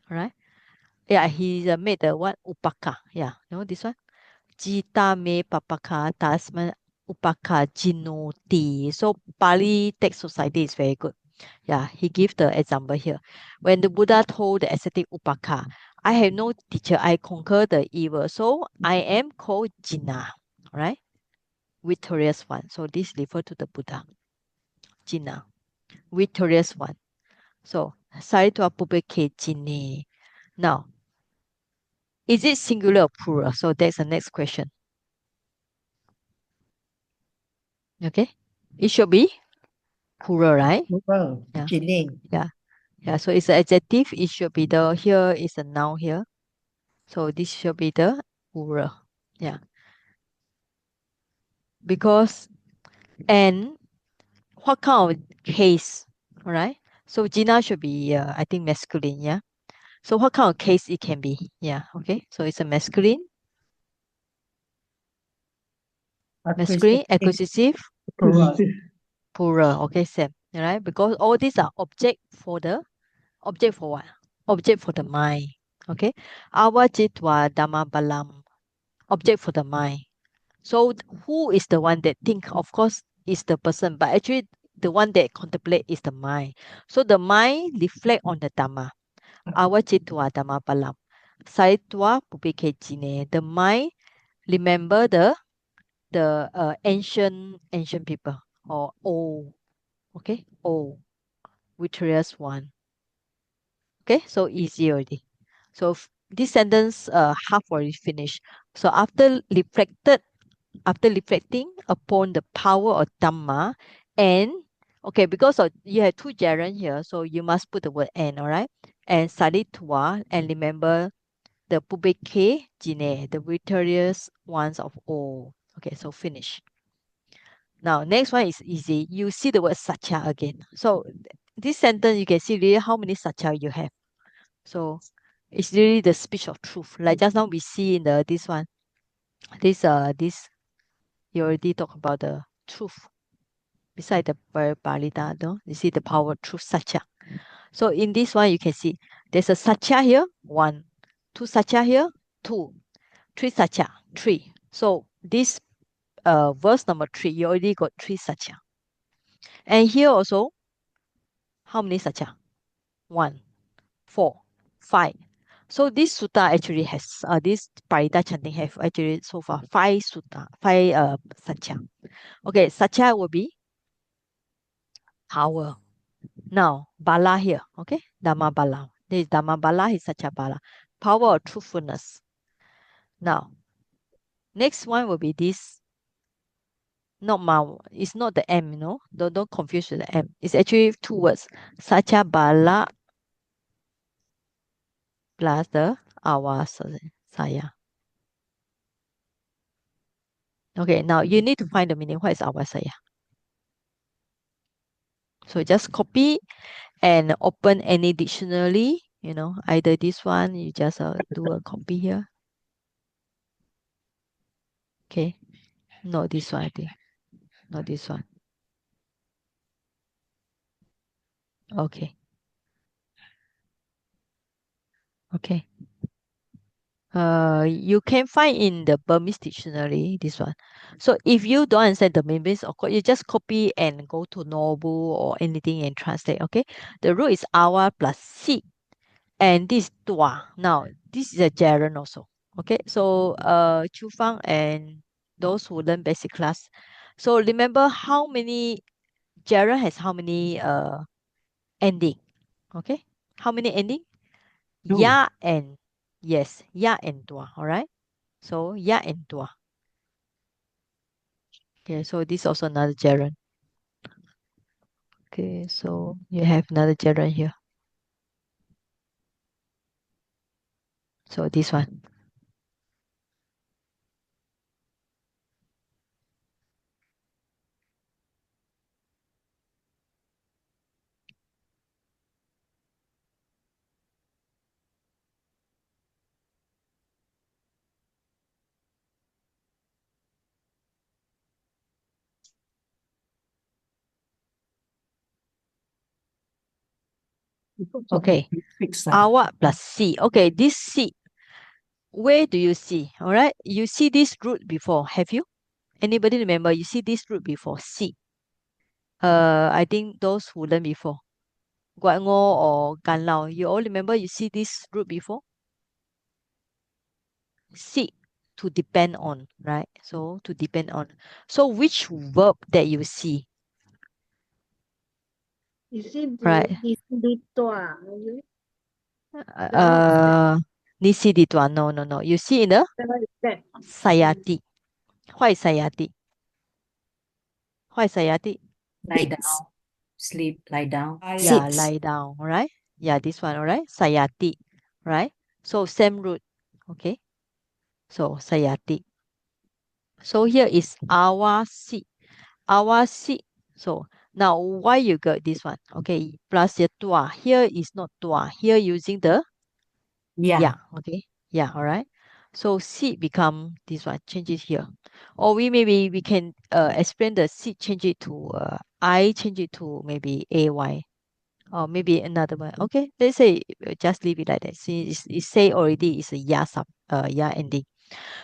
All right? Yeah, he made the one upaka. Yeah, this one? Jita me papaka tasman upaka jinoti. So Pali text society is very good. Yeah, he give the example here. When the Buddha told the ascetic upaka, I have no teacher, I conquer the evil. So I am called Jina. Right? Victorious one. So this refer to the Buddha. Jina. Victorious one. So Saritwa Pubeke Jine. Now, Is it singular or plural? So that's the next question. Okay. It should be plural, right? Plural. Yeah. Jine. Yeah. Yeah. So it's an adjective. It should be the here is a noun here. So this should be the plural. Yeah. Because and what kind of case? All right. So Gina should be I think masculine. Yeah. So what kind of case it can be? Yeah. Okay. So it's a masculine, Acquisitive. accusative, Plural. plural. Okay, same. All right. Because all these are object for what? Object for the mind. Okay. Awajitwa dhamma balam. Object for the mind. So who is the one that think? Of course, is the person, but actually the one that contemplate is the mind. So the mind reflect on the dhamma. Awajitwa dhamma balam. Saitwa pupikejine. The mind remember the ancient people or old. Okay, old victorious one. Okay, so easy already. So this sentence half already finished. So after reflecting upon the power of Dhamma and okay, because of you have two gerund here, so you must put the word and, all right? And Saditua and remember the Pubeke Jine, the victorious ones of all. Okay, so finish. Now next one is easy. You see the word Satya again. So this sentence you can see really how many Satya you have. So it's really the speech of truth. Like just now we see in the this one, this you already talk about the truth. Beside the Parita, no? You see the power of truth Satya. So in this one you can see there's a Satya here, one, two Satya here, two, three Satya, three. So this verse number 3, you already got three Satya. And here also, how many Satya? 1, 4, 5. So this sutta actually has this Parita chanting have actually so far 5 sutta, 5 satya. Okay, satya will be power. Now bala here, okay, dhamma bala. This is dhamma bala, is satya bala, power of truthfulness. Now next one will be this. Not ma, it's not the M, you know. Don't confuse with the M. It's actually two words. Satya bala plus the awasaya. Okay, now you need to find the meaning. What is awasaya? So just copy and open any dictionary, you know, either this one, you just do a copy here. Okay, not this one, I think. Not this one. Okay. Okay. You can find in the Burmese dictionary this one. So if you don't understand the meanings, of course, you just copy and go to Nobu or anything and translate. Okay, the root is awa plus si, and this tua. Now this is a gerund also. Okay, so Chu Fang and those who learn basic class. So remember how many gerund has how many ending? Okay, how many ending? Two. Ya and yes, ya and tua. All right. So ya and tua. Okay, so this also another gerund. Okay, so you have another gerund here. So this one. Okay. Fix Awa plus C. Okay, this C. Where do you see? All right. You see this root before. Have you? Anybody remember? You see this root before. C. I think those who learn before. Guat Ngo or Gan Lao. You all remember you see this root before? Seek to depend on, right? So to depend on. So which verb that you see? You see Right. the tua. Uh Nisiditwa. No. You see in the What is that? Sayati. What is Sayati? What is Sayati? Lie down, sleep, lie down, Yeah, sit. lie down, all right? Yeah, this one, all right? Sayati, right? So same root, okay? So Sayati. So here is awasi. Awasi. So now why you got this one? Okay, plus the tua. Here is not tua. Here using the Yeah. okay? Yeah, all right? So seed become this one, change it here. Or we can explain the seed, change it to I, change it to maybe AY. Or maybe another one. Okay, let's say just leave it like that. Since it say already it's a ya ending.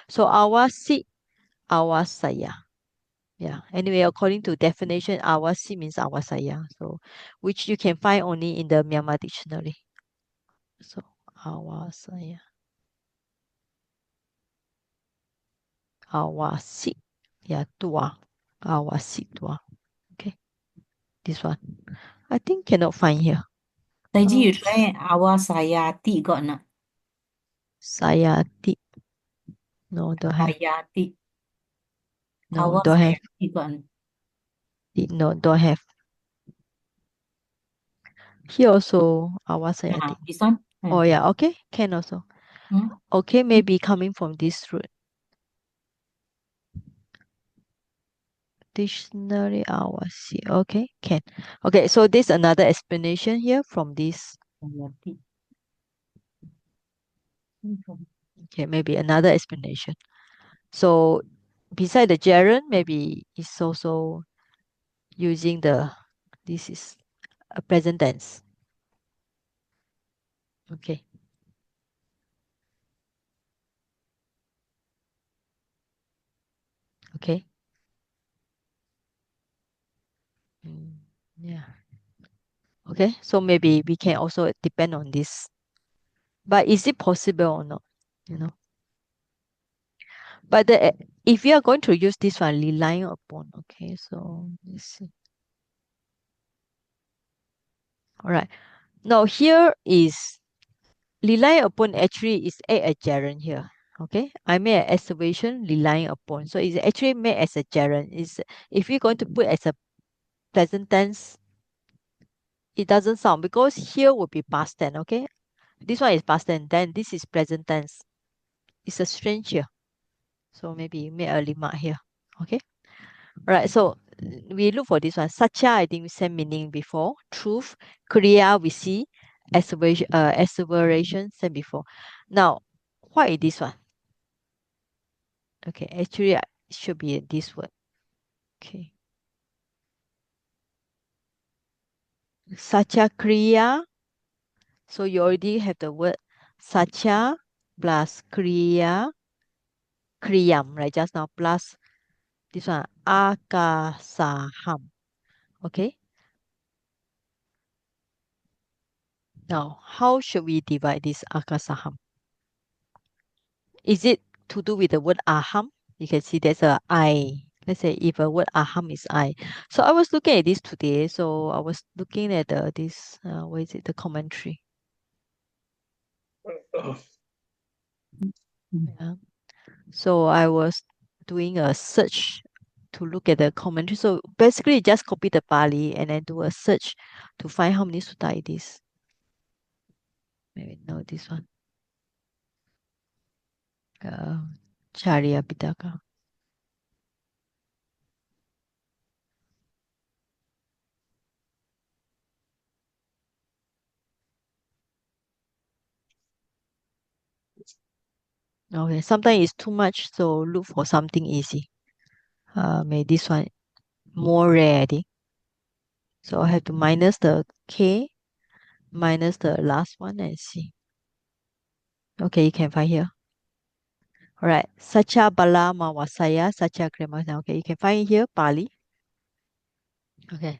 So awasi, awasaya. Yeah. Anyway, according to definition, awasi means awasaya. So which you can find only in the Myanmar dictionary. So awasaya. Awasi. Yeah, tua. Awasi tua. Okay. This one. I think cannot find here. Taiji, you try awasayati got not? Sayati. No, don't have. Sayati. No, don't have. Awasayati got not? No, don't have. Here also awasayati. This one? Oh yeah, okay, can also. Hmm? Okay, maybe coming from this root. Dictionary awasi. Okay, can. Okay, so this another explanation here from this. Sayati. Okay, maybe another explanation. So beside the gerund, maybe it's also using this is a present tense. Okay. Okay. Yeah. Okay, so maybe we can also depend on this. But is it possible or not? You know. But if you are going to use this one, relying upon, okay, so let's see. All right. Now here is relying upon actually is a gerund here. Okay, I made an observation relying upon. So it's actually made as a gerund. Is if you're going to put as a present tense, it doesn't sound because here would be past tense. Okay, this one is past tense. Then this is present tense. It's a strange here. So maybe make a remark here. Okay. All right. So we look for this one. Satya, I think we said meaning before. Truth. Kriya, we see. Asseveration, said before. Now, what is this one? Okay, actually, it should be this word. Okay. Satya Kriya. So you already have the word Satya plus Kriya. Kriyam, right? Just now, plus this one. Akasaham. Okay. Now, how should we divide this akasaham? Is it to do with the word aham? You can see there's a I. Let's say if a word aham is I. So I was looking at this today. So I was looking at this, what is it? The commentary. Yeah. So I was doing a search to look at the commentary. So basically just copy the Pali and then do a search to find how many sutta it is. Maybe no, this one. Charya Pitaka. Okay, sometimes it's too much, so look for something easy. Maybe this one more rare, I think. So I have to minus the K, minus the last one and see. Okay, you can find here. All right. Sacha Bala Mawasaya, Sacha Krema. Okay, you can find here, Pali. Okay.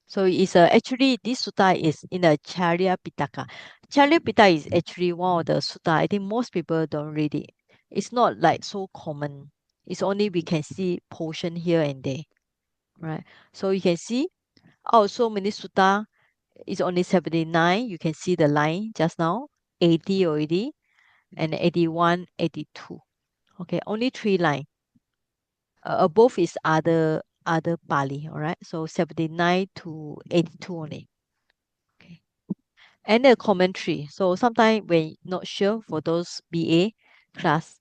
So it's actually this sutta is in the Charya Pitaka. Charya Pitaka is actually one of the sutta. I think most people don't read it. It's not like so common. It's only we can see portion here and there. Right. So you can see, oh, so many sutta is only 79. You can see the line just now, 80 already. and 81, 82. Okay, only 3 lines. Above is other Pali, all right? So 79 to 82 only. Okay. And the commentary. So sometimes when not sure for those BA class,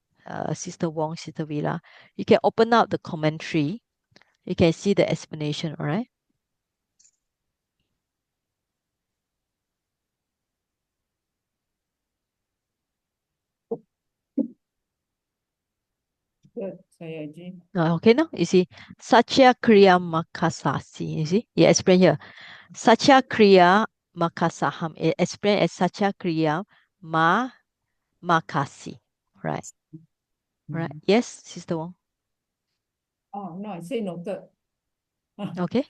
Sister Wong, Sister Villa, you can open up the commentary. You can see the explanation, all right? Good, saya G. Okay, now you see Satya Kriya Makasasi. You see, you explain here. Satya Kriya Makasaham. It explain as Satya Kriya Makasi. Right. Right. Yes, Sister Wong. Oh, no, I say noted. Okay.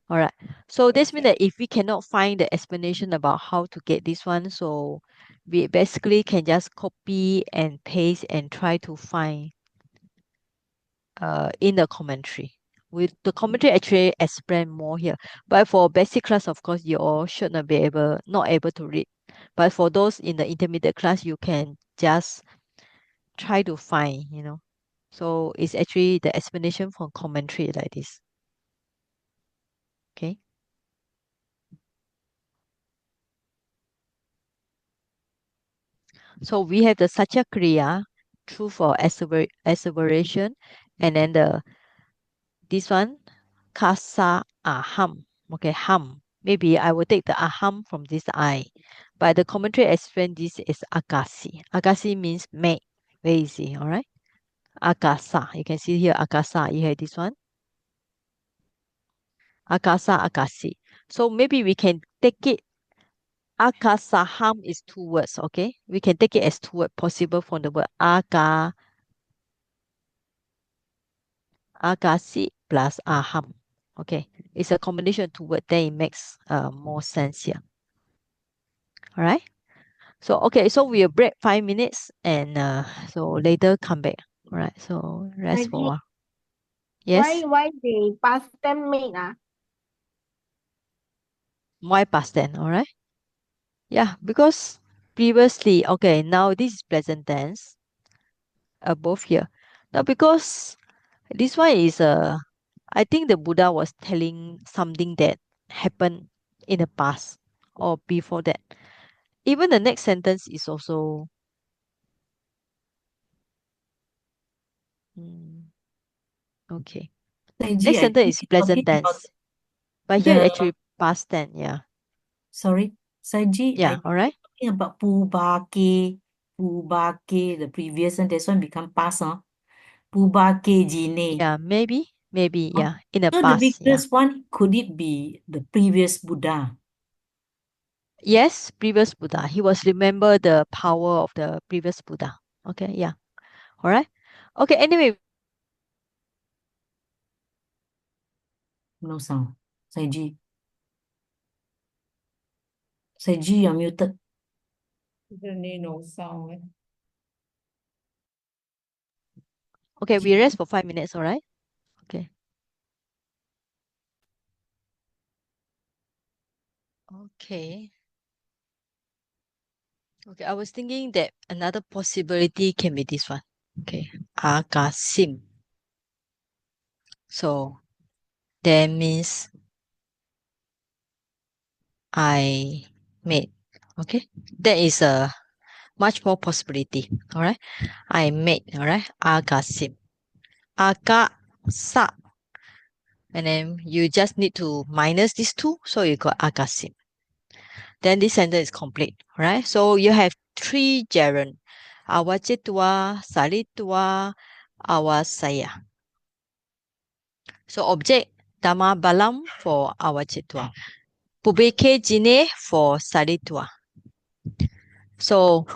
All right. So this means that if we cannot find the explanation about how to get this one, so we basically can just copy and paste and try to find in the commentary. With the commentary actually explain more here. But for basic class, of course, you all should not able to read. But for those in the intermediate class, you can just try to find, So it's actually the explanation from commentary like this. Okay. So we have the Satya Kriya, true for asseveration, and then this one, Kasa Aham. Okay, ham. Maybe I will take the aham from this I. But the commentary explain this is akasi. Akasi means make. Very easy, all right? Akasa. You can see here akasa. You have this one. Akasa, akasi. So maybe we can take it. Akasaham is 2 words, okay? We can take it as 2 words possible from the word akasi plus aham. Okay, it's a combination of 2 words. Then it makes more sense here. All right. So okay, so we'll break 5 minutes and so later come back. All right. So rest for a while. Yes. Why they past tense made Why past tense? All right. Yeah, because previously, okay, now this is present tense above here. Now because this one is I think the Buddha was telling something that happened in the past or before that. Even the next sentence is also okay. Saiji, Next I sentence think is you're present talking about tense. But here the, actually past tense, yeah. sorry, Saiji, I Yeah, think all right. you're talking about Pubake, the previous and this one become past, huh? Pubake Jine. Yeah, maybe, Huh? yeah. In the So the past, yeah. previous one, could it be the previous Buddha? Yes, previous Buddha. He was remember the power of the previous Buddha. Okay, yeah. All right. Okay, anyway, No sound. Saiji. Saiji, you're muted. Isn't no sound? okay, we rest for 5 minutes, all right? Okay. Okay. Okay, I was thinking that another possibility can be this one. Okay. Akasim. So that means I made. Okay. That is a much more possibility. All right. I made. All right. Akasim. Aka sa. And then you just need to minus these 2. So you got akasim. Then this sentence is complete. Right. So you have 3 gerund. Awajitua, salitua, awasaya. So object dama balam for awajitua. Pubeke jine for salitua. So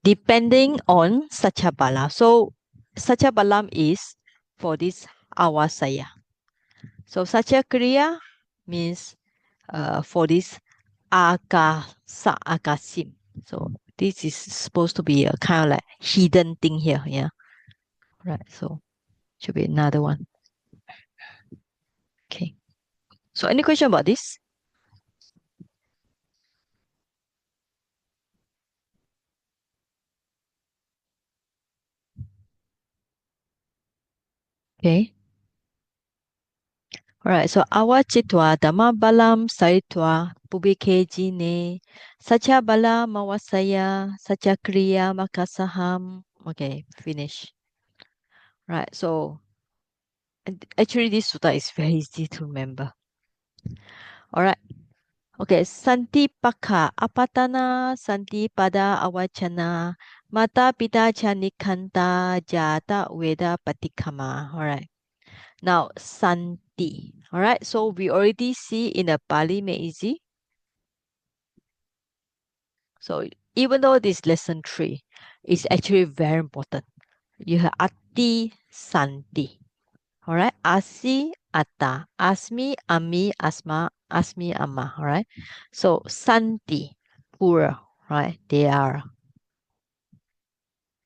depending on Sachabala. So Sachabalam is for this awasaya. So Sachakriya means for this akasa akasim. So this is supposed to be a kind of like hidden thing here. Yeah. Right. So should be another one. Okay. So any question about this? Okay. Alright, so awachitwa dhammabalam saritwa pubike jine sacha bala mawasaya sacha kriya makasaham. Okay, finish. Right, so actually this sutta is very easy to remember. Alright. Okay, santi paka apatana santi pada awachana mata pita chanikanta jata veda patikama. Alright. Now, santi. All right. So we already see in the Pali Meiji. So even though this lesson 3 is actually very important, you have ati santi. All right. Asi atta. Asmi, ami, asma, asmi, amma. All right. So santi, plural. Right. They are.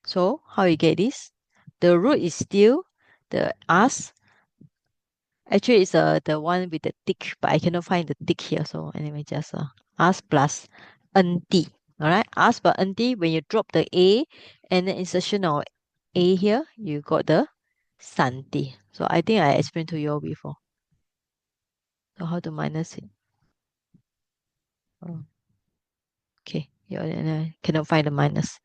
So how you get this? The root is still the as. Actually, it's the one with the tick, but I cannot find the tick here. So anyway, just as plus nt. All right, as plus nt. When you drop the a and the insertion of a here, you got the santi. So I think I explained to you all before. So how to minus it? Oh. Okay, you cannot find the minus.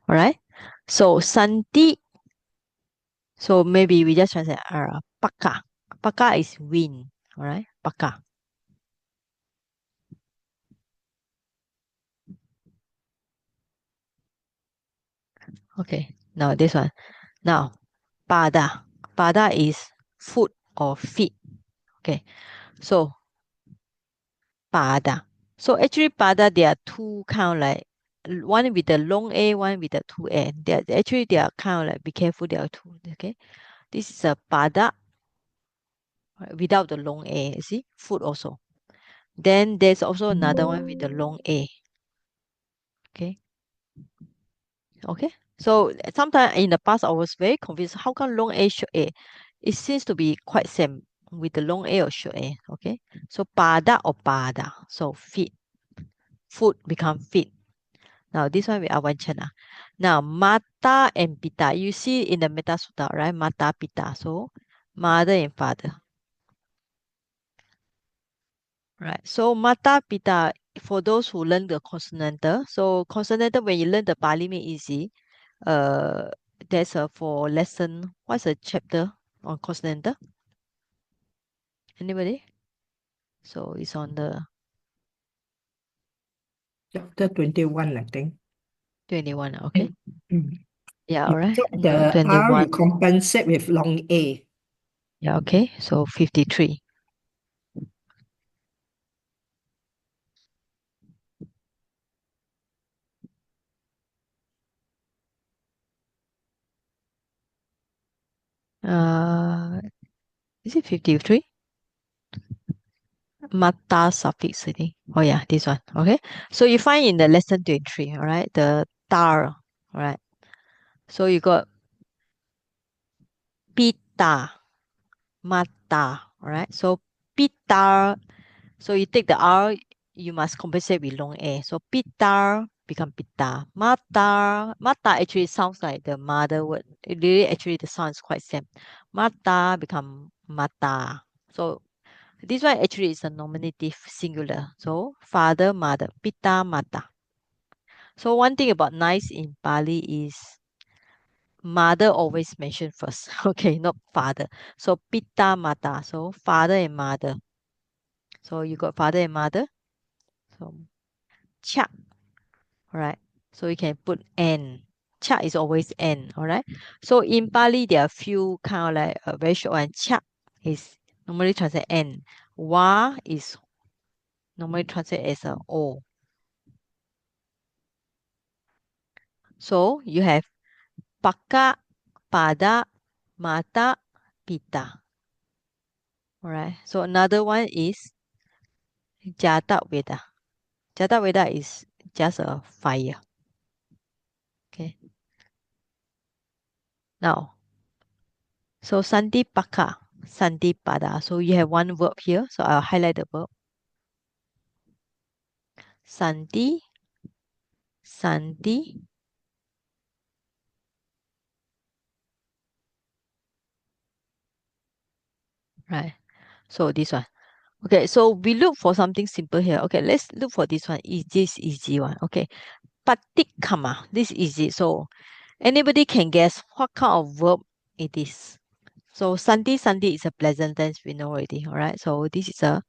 All right. So santi. So maybe we just translate paka. Paka is wind. All right, paka. Okay, now this one. Now, pada. Pada is foot or feet. Okay, so pada. So actually, pada, there are two kind of like one with the long A, one with the two A. They are kind of like, be careful, there are two. Okay, this is a pada without the long A. You see, foot also. Then there's also another one with the long A. Okay. Okay. So sometimes in the past, I was very confused. How come long A, short A? It seems to be quite same with the long A or short A. Okay. So pada or pada. So feet. Foot become feet. Now this one we are Avanchana. Now mata and pita. You see in the Metta Sutta, right? Mata pita. So mother and father. Right. So mata pita, for those who learn the consonantal. So consonantal, when you learn the Pali make easy. There's a for lesson. What's the chapter on consonantal? Anybody? So it's on the Chapter 21, I think. 21. Okay. Mm. Yeah. You All right. drop So the R, 21. you compensate with long A. Yeah. Okay. So 53. Is it 53? Mata suffix, I think. Oh yeah, this one. Okay. So you find in the lesson 23, all right, the tar, all right. So you got pita, mata, all right. So pita, so you take the R, you must compensate with long A. So pita become pita. Mata actually sounds like the mother word. It really actually the sound is quite same. Mata become mata. So this one actually is a nominative singular. So father, mother, pita, mata. So one thing about nice in Pali is mother always mentioned first. Okay, not father. So pita, mata. So father and mother. So you got father and mother. So cha. All right. So you can put n. Cha is always n. All right. So in Pali, there are few kind of like a very short one. Cha is normally translated n. Wa is normally translated as a o. So you have paka, pada, mata, pita. All right. So another one is jata veda. Jata veda is just a fire. Okay. Now, so santi paka, santi pada. So you have one verb here. So I'll highlight the verb. Santi, santi, right? So this one. Okay, so we look for something simple here. Okay, let's look for this one. Is this easy one? Okay, patikama. This is easy. So anybody can guess what kind of verb it is. So Sunday is a present tense. We know already. All right. So this is a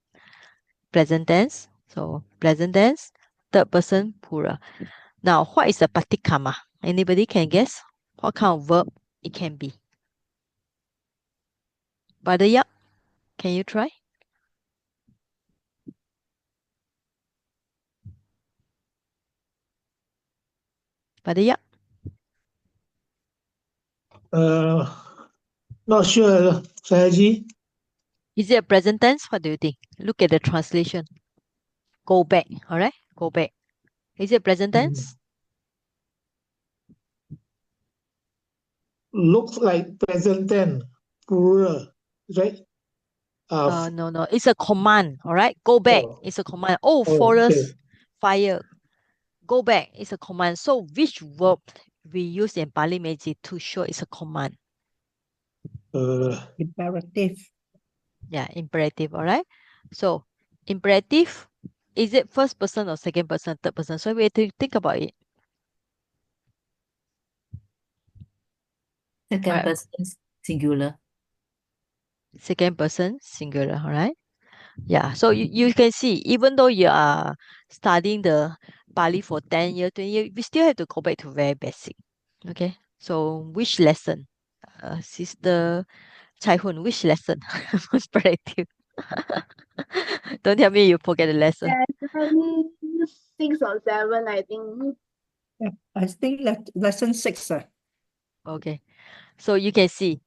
present tense. So present tense, third person plural. Now, what is a patikama? Anybody can guess what kind of verb it can be? Badaya, can you try? Badaya, Not sure, Sayaji. is it a present tense? What do you think? Look at the translation. Go back. All right. Go back. Is it present tense? Looks like present tense, plural, right? No. It's a command. All right. Go back. Oh, It's a command. Oh, okay. forest fire. Go back is a command. So which verb we use in Pali Meiji to show it's a command? Imperative. Yeah, imperative. All right. So imperative, is it first person or second person, third person? So we have to think about it. Second Right. person singular. Second person singular. All right. Yeah. So you can see, even though you are studying the Pali for 10 years, 20 years, we still have to go back to very basic. Okay. So which lesson? Sister Chai Hun, which lesson? Imperative. Don't tell me you forget the lesson. Lesson 6 or 7, I think. Yeah, I think lesson 6. Okay. So you can see,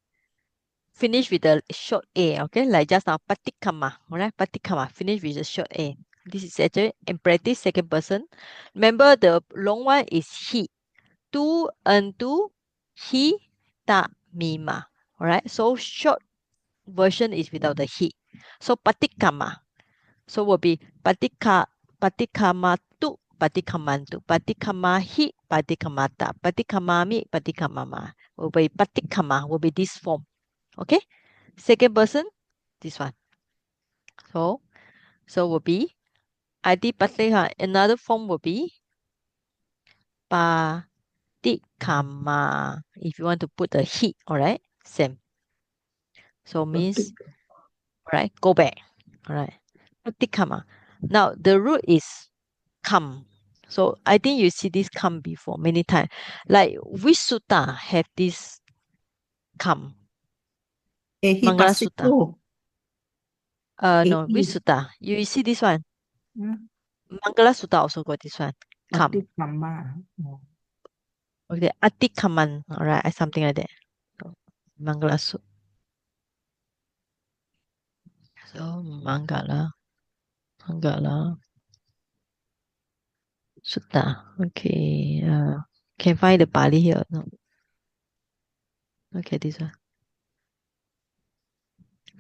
finish with the short A, okay? Like just now, patikama, alright? Patikama, finish with the short A. This is actually imperative second person. Remember the long one is he. Tu, entu, he, ta, mima. Alright? So short version is without the he. So patikama. So will be patikamatu, patikamantu, patikamahi, patikamata, patikamami, patikamama. Will be patikama, will be this form. Okay? Second person, this one. So will be adi patika. Another form will be patikama. If you want to put the he, alright? Same. So means, alright, go back. Alright. Patikama. Now the root is come. So I think you see this come before many times. Like which sutta have this come? Ehi Mangala Sutta. pasito. No, which Ehi. sutta? You see this one? Hmm, Mangala Sutta also got this one. Come. Patikama. Oh. Okay, Atikaman. Alright, something like that. So, Mangala Sutta. So Mangala Sutta. Okay. Can find the Pali here? No. Okay, this one.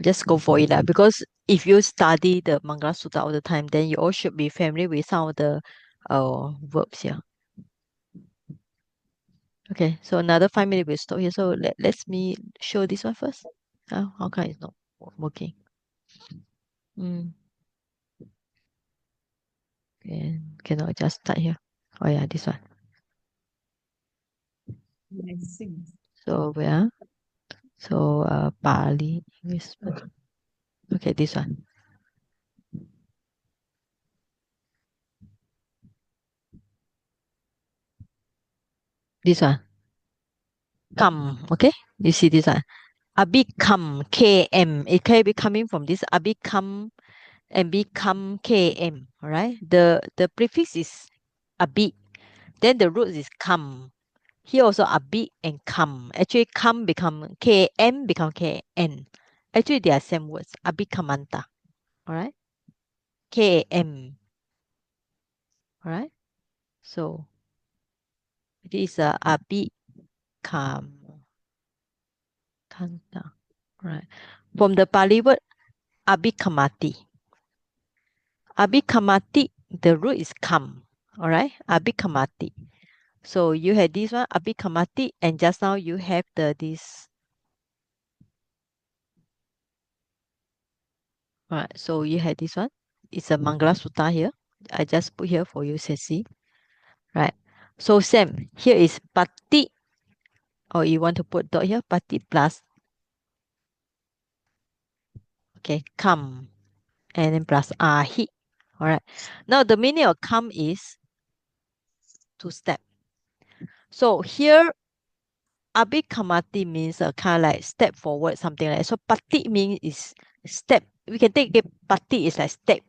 Just go for it lah. Because if you study the Mangala Sutta all the time, then you all should be familiar with some of the verbs here. Okay, so another 5 minutes we'll stop here. So let's me show this one first. How come it's not working? Okay, cannot just start here. Oh yeah, this one. So where? So Pali English. Okay, this one. This one. Come. Okay, you see this one. Abhikam KM. It can be coming from this abhikam and become KM. All right. The prefix is abhi. Then the root is come. Here also abhi and come. Actually, come become KM become KN. Actually, they are same words. Abhikamanta. All right. KM. All right. So this is a abhikam. Kanta. Right. From the Pali word abhikamati. Abhikamati, the root is come. All right. Abhikamati. So you had this one, abhikamati, and just now you have this All right, so you had this one. It's a Mangala Sutta here. I just put here for you, Ceci. Right. So Sam, here is pati, or you want to put dot here, pati plus, okay, come, and then plus ahi. All right. Now the meaning of come is to step. So here, abikamati means a kind of like step forward, something like that. So pati means is step. We can take it, pati is like step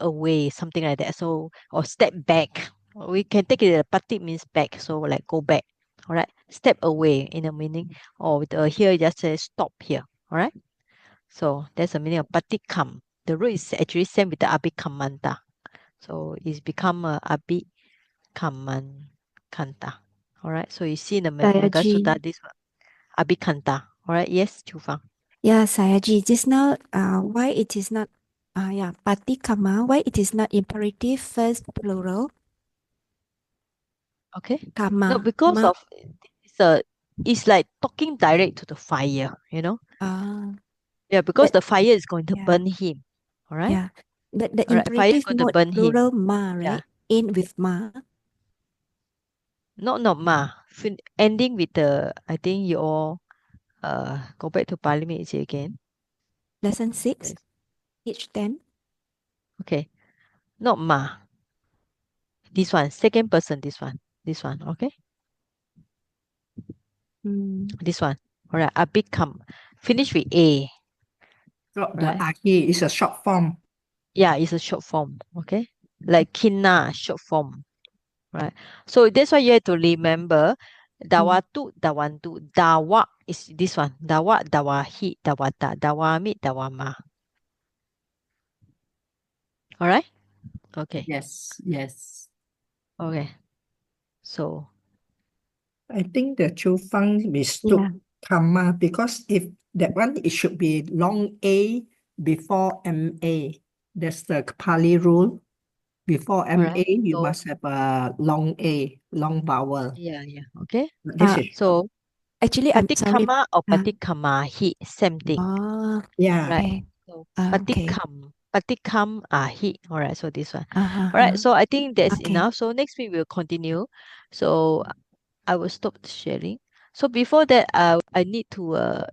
away, something like that. So, or step back. We can take it, pati means back. So like go back. All right. Step away in the meaning. Or here just says stop here. All right. So that's the meaning of patikam. The root is actually same with the abikamanta. So it's become abikaman-kanta. All right. So you see in the Magga Sutta, Sayaji. this one, abhikanta. All right. Yes, Chufang. Yeah, Sayaji. Just now, why it is not, yeah, patikama, why it is not imperative first plural? Okay. Kama. No, because of it's like talking direct to the fire, you know? Yeah, because But the fire is going to yeah, burn him. All right. yeah. But the All right. Fire is imperative going to mode burn him. plural ma, Yeah. right? End with ma. Not ma. Ending with the, I think you all go back to Pali again. Lesson 6, Yes. page 10. Okay. Not ma. This one, second person, this one. This one, okay? This one. All right. Abhikam. Finish with A. So the Right. ahi is a short form. Yeah, it's a short form. Okay. Like kina, short form. Right. So that's why you have to remember dawatu, dawantu. Dawa is this one. Dawa, dawahi, dawata, dawami, dawama. All right. Okay. Yes, yes. Okay. So I think the Chufang mistook Yeah. karma because if that one, it should be long A before MA. That's the Pali rule. Before all MA, right. you So must have a long A, long vowel. yeah. Okay. But this is So Actually, I'm sorry. patikama or patikamahi, same thing. yeah. Right. Okay. So Okay. patikam ahi. All right. So this one. Uh-huh. All right. So I think that's Okay. enough. So next week we'll continue. So I will stop sharing. So before that, I need to